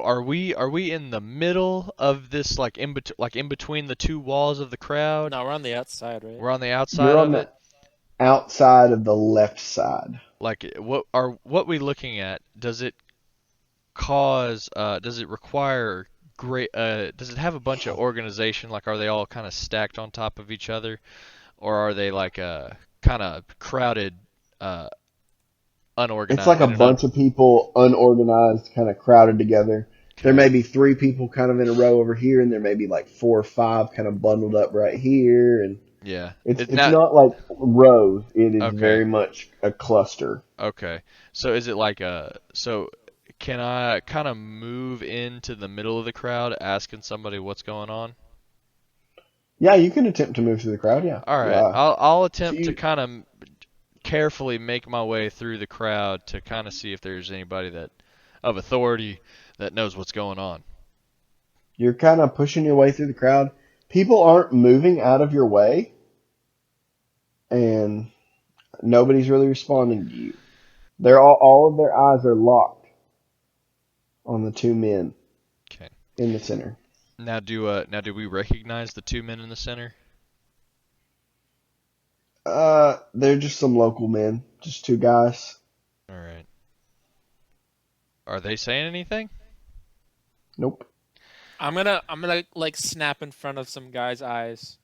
are we in the middle of this like in between the two walls of the crowd? No, we're on the outside, right? We're on the outside You're of on the it. outside of the left side. Like what we looking at? Does it require great does it have a bunch of organization? Like are they all kind of stacked on top of each other, or are they like kind of crowded, unorganized? It's like a bunch of people unorganized, kind of crowded together. Okay. There may be 3 people kind of in a row over here, and there may be like 4 or 5 kind of bundled up right here, and yeah, it's not like rows. It is okay. Very much a cluster. Okay, so is it like Can I kind of move into the middle of the crowd, asking somebody what's going on? Yeah, you can attempt to move through the crowd. Yeah. All right, I'll So attempt to you kind of carefully make my way through the crowd to kind of see if there's anybody that of authority that knows what's going on. you're kind of pushing your way through the crowd. People aren't moving out of your way, and nobody's really responding to you. They're all of their eyes are locked on the two men Okay. in the center. Now do we recognize the two men in the center? They're just some local men, just two guys. All right. Are they saying anything? Nope. I'm gonna like snap in front of some guy's eyes.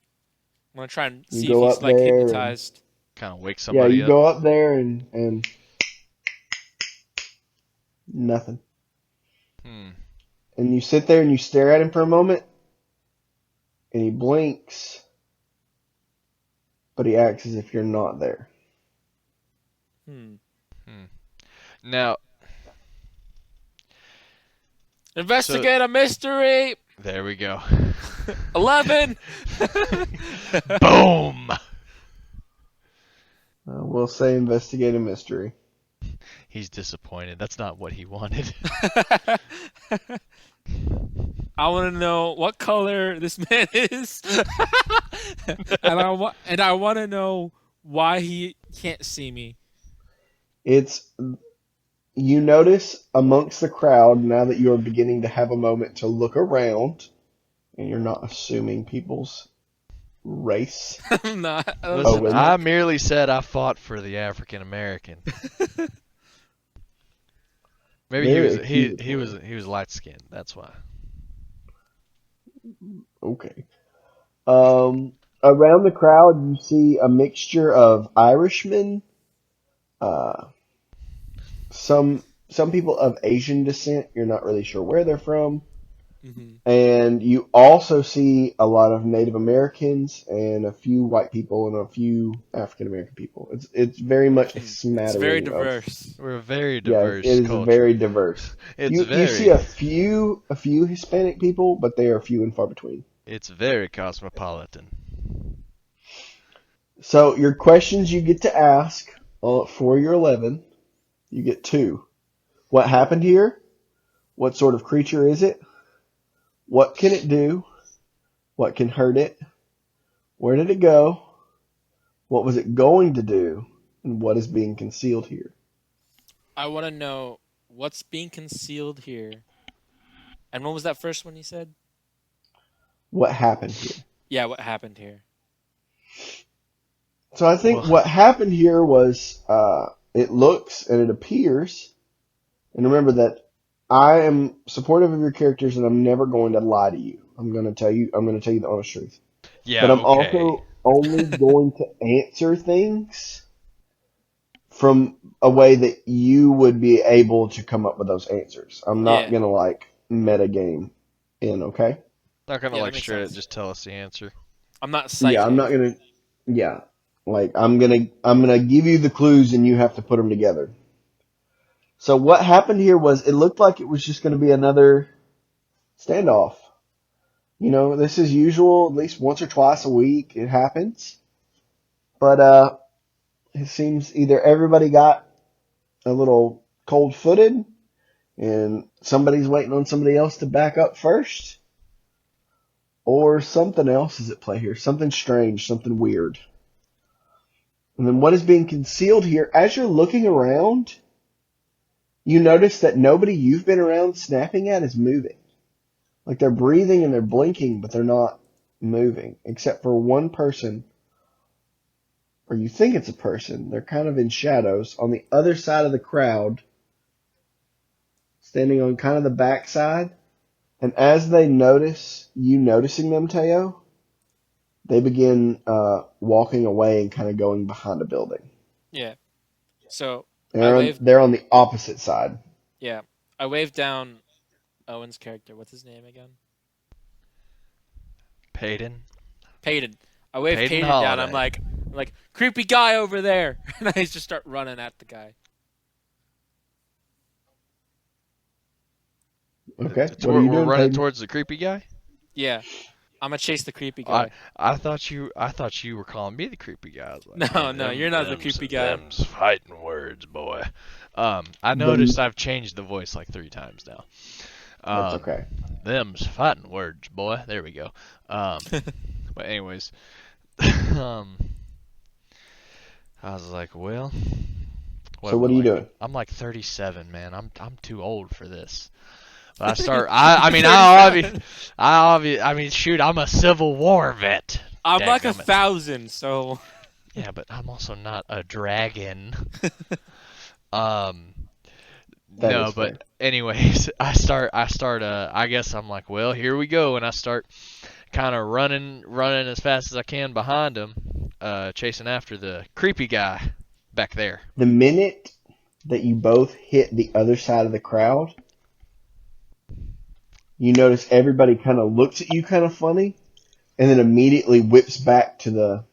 I'm gonna try and You see if go he's up like there and hypnotized. Kind of wake yeah, somebody you up. go up there and nothing. Hmm. And you sit there and you stare at him for a moment, and he blinks, but he acts as if you're not there. Hmm. Hmm. Now, Investigate a mystery. there we go. 11. Boom. We'll say investigate a mystery. He's disappointed. That's not what he wanted. I want to know what color this man is, and I want to know why he can't see me. You notice amongst the crowd now that you're beginning to have a moment to look around, and you're not assuming people's race. I'm not. Listen, Owen. I merely said I fought for the African American. Maybe Very he was light skinned. That's why. Okay. Around the crowd, you see a mixture of Irishmen, uh, some people of Asian descent. You're not really sure where they're from, Mm-hmm. and you also see a lot of Native Americans and a few white people and a few African American people. It's very much a smattering. It's very of diverse. We're a very yeah, diverse it is culture. very diverse. It's You see a few Hispanic people, but they are few and far between. It's very cosmopolitan. So your questions you get to ask for your 11, you get two. What happened here? What sort of creature is it? What can it do? What can hurt it? Where did it go? What was it going to do? And what is being concealed here? I want to know what's being concealed here. And what was that first one you said? What happened here? Yeah, what happened here? So I think Well, what happened here was it looks and it appears, and remember that I am supportive of your characters and I'm never going to lie to you. I'm going to tell you the honest truth. yeah, But I'm okay. also only going to answer things from a way that you would be able to come up with those answers. I'm not Yeah. going to like meta game in, okay? Not gonna Yeah, that like makes straight up sense. just tell us the answer. I'm not psychic. Yeah, I'm not going to yeah. Like I'm going to give you the clues and you have to put them together. So what happened here was it looked like it was just going to be another standoff. You know, this is usual, at least once or twice a week it happens. But it seems either everybody got a little cold-footed and somebody's waiting on somebody else to back up first, or something else is at play here, something strange, something weird. And then what is being concealed here, as you're looking around, you notice that nobody you've been around snapping at is moving. Like they're breathing and they're blinking, but they're not moving, except for one person, or you think it's a person. They're kind of in shadows on the other side of the crowd, standing on kind of the backside. And as they notice you noticing them, Teo, they begin walking away and kind of going behind a building. Yeah. So They're on the opposite side. yeah, I waved down Owen's character. What's his name again? Payton. Payton. I waved Payton Payton down. Holiday. I'm like, creepy guy over there, and I just start running at the guy. Okay. What are you We're doing, running Payton? towards the creepy guy. Yeah, I'm gonna chase the creepy I guy. I thought you were calling me the creepy guy. I was like, No, man, no, you're not the creepy guy. them's fighting words, boy. I The, noticed I've changed the voice like 3 times now. that's Um, okay. them's fighting words, boy. There we go. But anyways, um, I was like, well, what So am I what are you like? doing? I'm like 37, man. I'm too old for this. But I mean, shoot, I'm a Civil War vet. I'm like Dadgummit. 1,000, so Yeah, but I'm also not a dragon. Um, That no, is fair. but anyways, I guess I'm like, well, here we go, and I start kind of running as fast as I can behind him, chasing after the creepy guy back there. The minute that you both hit the other side of the crowd, you notice everybody kind of looks at you kind of funny, and then immediately whips back to the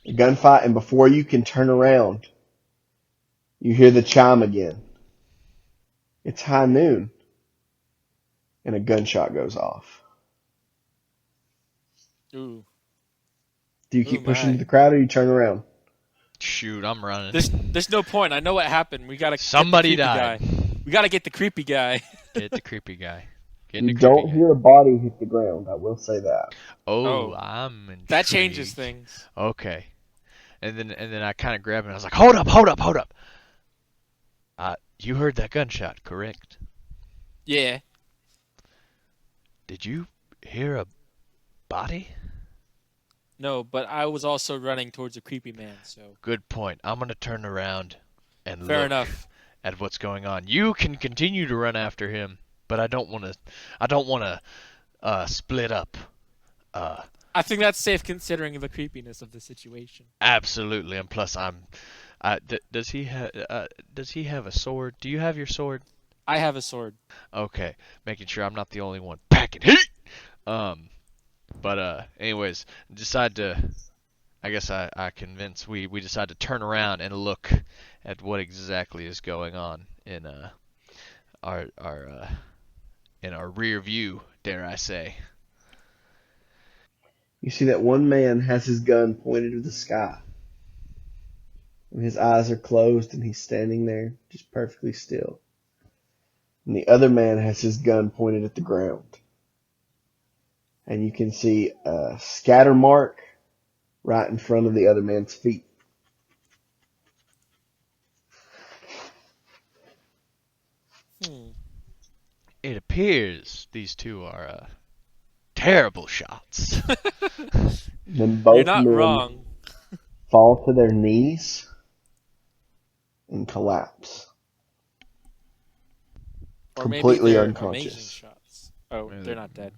gunfight, and before you can turn around, you hear the chime again. It's high noon, and a gunshot goes off. ooh, Do you ooh keep pushing to my. the crowd, or you turn around? Shoot, I'm running. There's no point. I know what happened. We gotta Somebody get the creepy died. guy. We gotta get the creepy guy. Get the creepy guy. You don't hear a body hit the ground, I will say that. Oh, Oh, I'm intrigued. that changes things. Okay. And then I kind of grabbed him. And I was like, hold up. You heard that gunshot, correct? Yeah. Did you hear a body? No, but I was also running towards a creepy man, so Good point. I'm gonna turn around and fair look enough. at what's going on. You can continue to run after him, but I don't want to split up. I think that's safe considering the creepiness of the situation. Absolutely. And plus, does he have a sword? Do you have your sword? I have a sword. Okay, making sure I'm not the only one packing heat. But anyways, I guess I convinced we decide to turn around and look at what exactly is going on in our in our rear view, dare I say. You see that one man has his gun pointed to the sky. And his eyes are closed and he's standing there just perfectly still. And the other man has his gun pointed at the ground. And you can see a scatter mark right in front of the other man's feet. It appears these two are terrible shots. Then You're both not men wrong. fall to their knees and collapse. Or Completely maybe they're unconscious. amazing shots. Oh, Maybe they're not dead.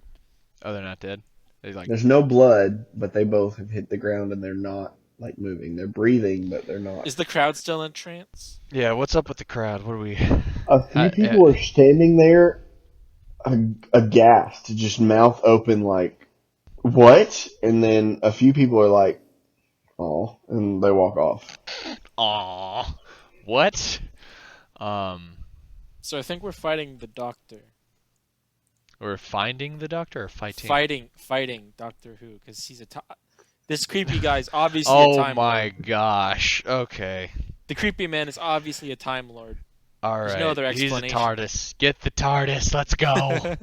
Oh, they're not dead. They like There's no blood, but they both have hit the ground and they're not like moving. They're breathing, but they're not. Is the crowd still in trance? yeah. What's up with the crowd? What are we? A few people are standing there aghast, just mouth open like, what? And then a few people are like, oh, and they walk off. Aw, what? So I think we're fighting the doctor. We're finding the doctor or fighting? Fighting Doctor Who, because he's this creepy guy's obviously a Oh Time my Lord. gosh. Okay. The creepy man is obviously a Time Lord. All There's right. no other He's a explanation. TARDIS. Get the TARDIS. Let's go.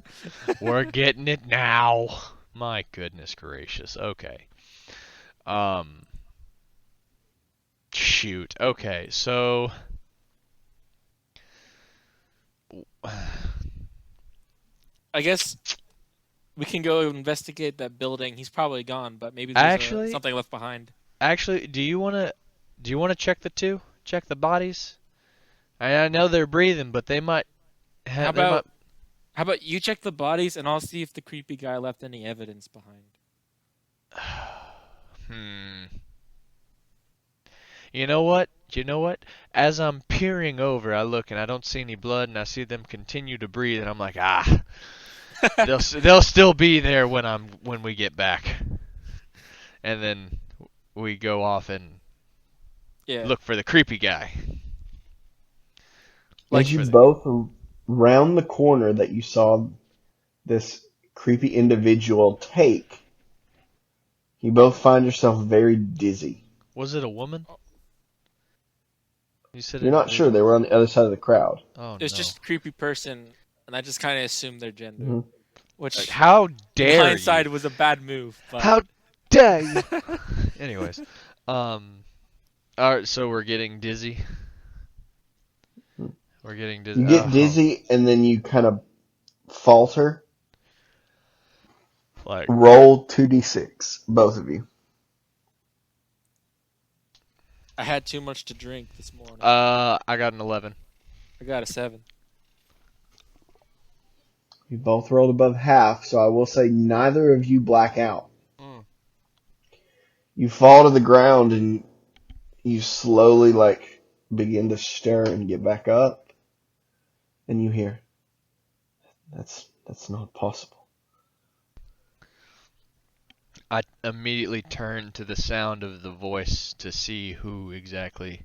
We're getting it now. My goodness gracious. Okay. Shoot. Okay. So I guess we can go investigate that building. He's probably gone, but maybe there's something left behind. actually, do you want to check the two? Check the bodies? I know they're breathing, but they might How about you check the bodies and I'll see if the creepy guy left any evidence behind. You know what? As I'm peering over, I look and I don't see any blood, and I see them continue to breathe, and I'm like, they'll still be there when we get back. And then we go off and Yeah. look for the creepy guy. As you both are round the corner that you saw this creepy individual take, you both find yourself very dizzy. Was it a woman? You said You're not sure. They were on the other side of the crowd. Oh, It's no. just a creepy person, and I just kind of assumed their gender, Mhm. which How in dare hindsight you? was a bad move. But How dare you? Anyways, all right, so we're getting dizzy. We're getting dizzy. You get dizzy, and then you kind of falter. Like, Roll 2d6, both of you. I had too much to drink this morning. I got an 11. I got a 7. You both rolled above half, so I will say neither of you black out. Mm. You fall to the ground, and you slowly, begin to stir and get back up. And you hear, that's not possible. I immediately turn to the sound of the voice to see who exactly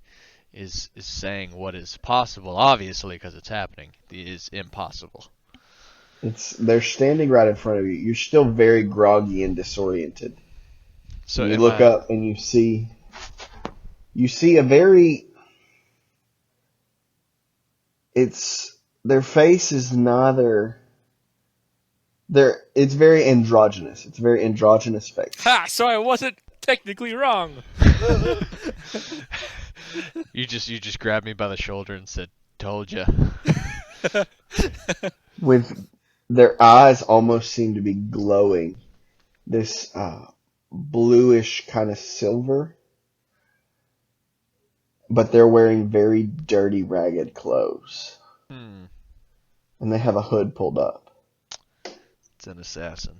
is saying what is possible. Obviously, because it's happening, it is impossible. They're standing right in front of you. You're still very groggy and disoriented. So you look up and you see a very, their face is it's very androgynous. It's a very androgynous face. Ha! So I wasn't technically wrong. You just grabbed me by the shoulder and said, "Told ya." With their eyes almost seem to be glowing. This bluish kind of silver. But they're wearing very dirty, ragged clothes. Hmm. And they have a hood pulled up. It's an assassin.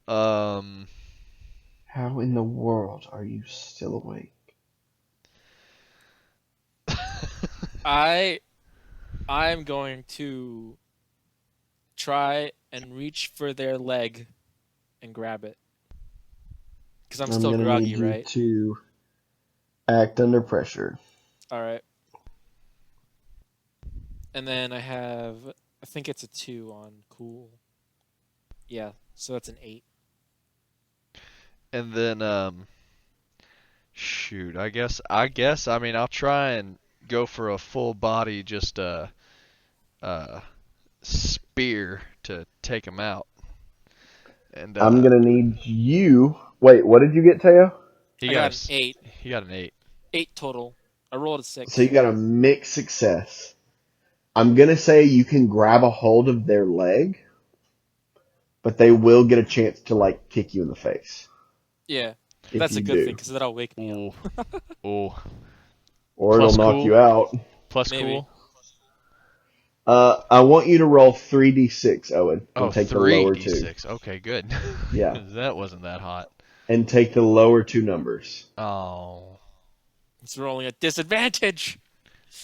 How in the world are you still awake? I'm going to try and reach for their leg and grab it. Because I'm still groggy, need right? You to act under pressure. All right. And then I think it's a 2 on cool. Yeah, so that's an 8. And then, shoot, I guess, I mean, I'll try and go for a full body, just spear to take him out. And I'm gonna need you. Wait, what did you get, Teo? I got an 8. He got an 8. 8 total. I rolled a 6. So you got a mixed success. I'm gonna say you can grab a hold of their leg, but they will get a chance to kick you in the face. Yeah, that's a good thing because that'll wake me up. Ooh. Or Plus it'll knock cool. you out. Plus Maybe. cool. I want you to roll 3d6, Owen. And take the lower 2. 3d6. Okay, good. Yeah. That wasn't that hot. And take the lower 2 numbers. Oh. It's rolling at disadvantage.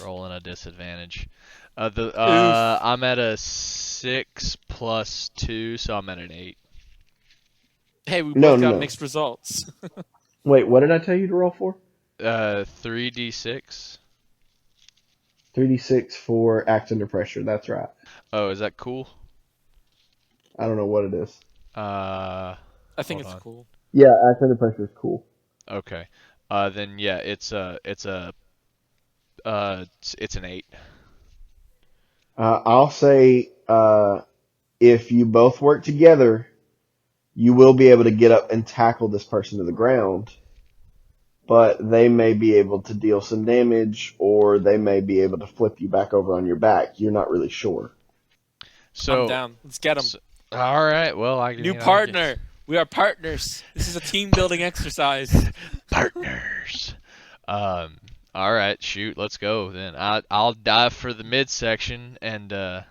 Rolling a disadvantage. I'm at a 6 plus 2, so I'm at an 8. Hey, we both got mixed results. Wait, what did I tell you to roll for? 3d6. 3d6 for act under pressure. That's right. Oh, is that cool? I don't know what it is. I think it's cool. Yeah, act under pressure is cool. Okay. Then yeah, it's an 8. I'll say if you both work together, you will be able to get up and tackle this person to the ground. But they may be able to deal some damage, or they may be able to flip you back over on your back. You're not really sure. So I'm down. Let's get them. All right. Well, New partner. We are partners. This is a team building exercise. Partners. All right. Shoot. Let's go then. I'll dive for the midsection, and I'll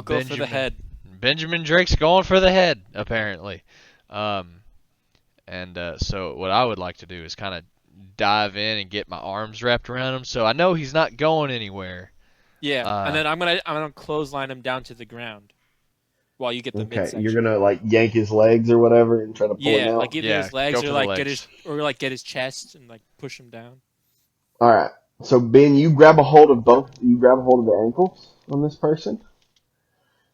go for the head. Benjamin Drake's going for the head, apparently. So what I would like to do is kind of dive in and get my arms wrapped around him, so I know he's not going anywhere. Yeah, and then I'm gonna clothesline him down to the ground while you get the midsection. You're gonna yank his legs or whatever and try to pull him out. Either his legs or get his chest and push him down. All right. So Ben, you grab a hold of the ankles on this person,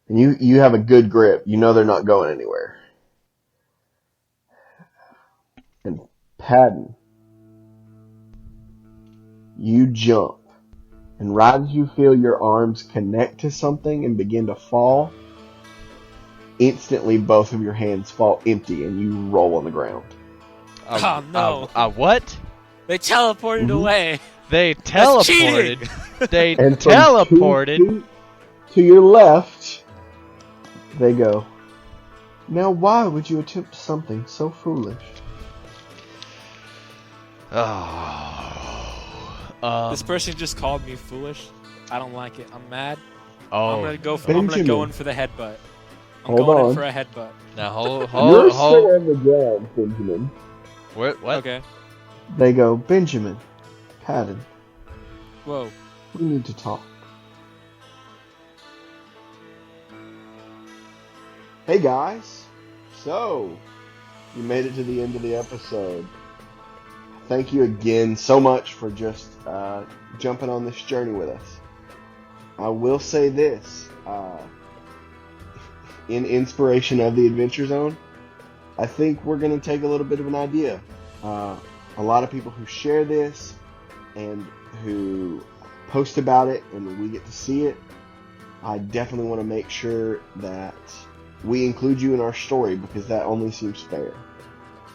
and you have a good grip. You know they're not going anywhere. And Patton, you jump, and right as you feel your arms connect to something and begin to fall, instantly both of your hands fall empty and you roll on the ground. Oh no! What? They teleported away. They That's cheating. teleported. They And from teleported. 2 feet to your left, they go, now why would you attempt something so foolish? Oh. This person just called me foolish. I don't like it. I'm mad. Oh. I'm gonna go Benjamin. in for the headbutt. I'm Hold going on. in for a headbutt. Now hold. You're still on the ground, Benjamin. What? Okay. They go, Benjamin, Patton, Whoa. we need to talk. Hey guys, so you made it to the end of the episode. Thank you again so much for just jumping on this journey with us. I will say this, in inspiration of the Adventure Zone, I think we're going to take a little bit of an idea. A lot of people who share this and who post about it and we get to see it, I definitely want to make sure that we include you in our story because that only seems fair.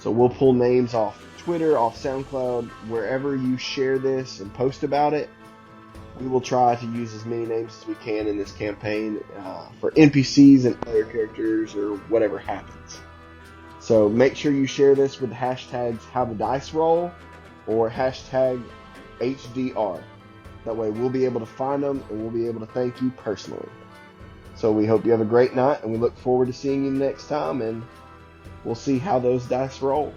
So we'll pull names off Twitter, off SoundCloud, wherever you share this and post about it. We will try to use as many names as we can in this campaign for NPCs and other characters or whatever happens. So make sure you share this with the hashtags HowTheDiceRoll or hashtag HDR. That way we'll be able to find them and we'll be able to thank you personally. So we hope you have a great night and we look forward to seeing you next time and we'll see how those dice roll.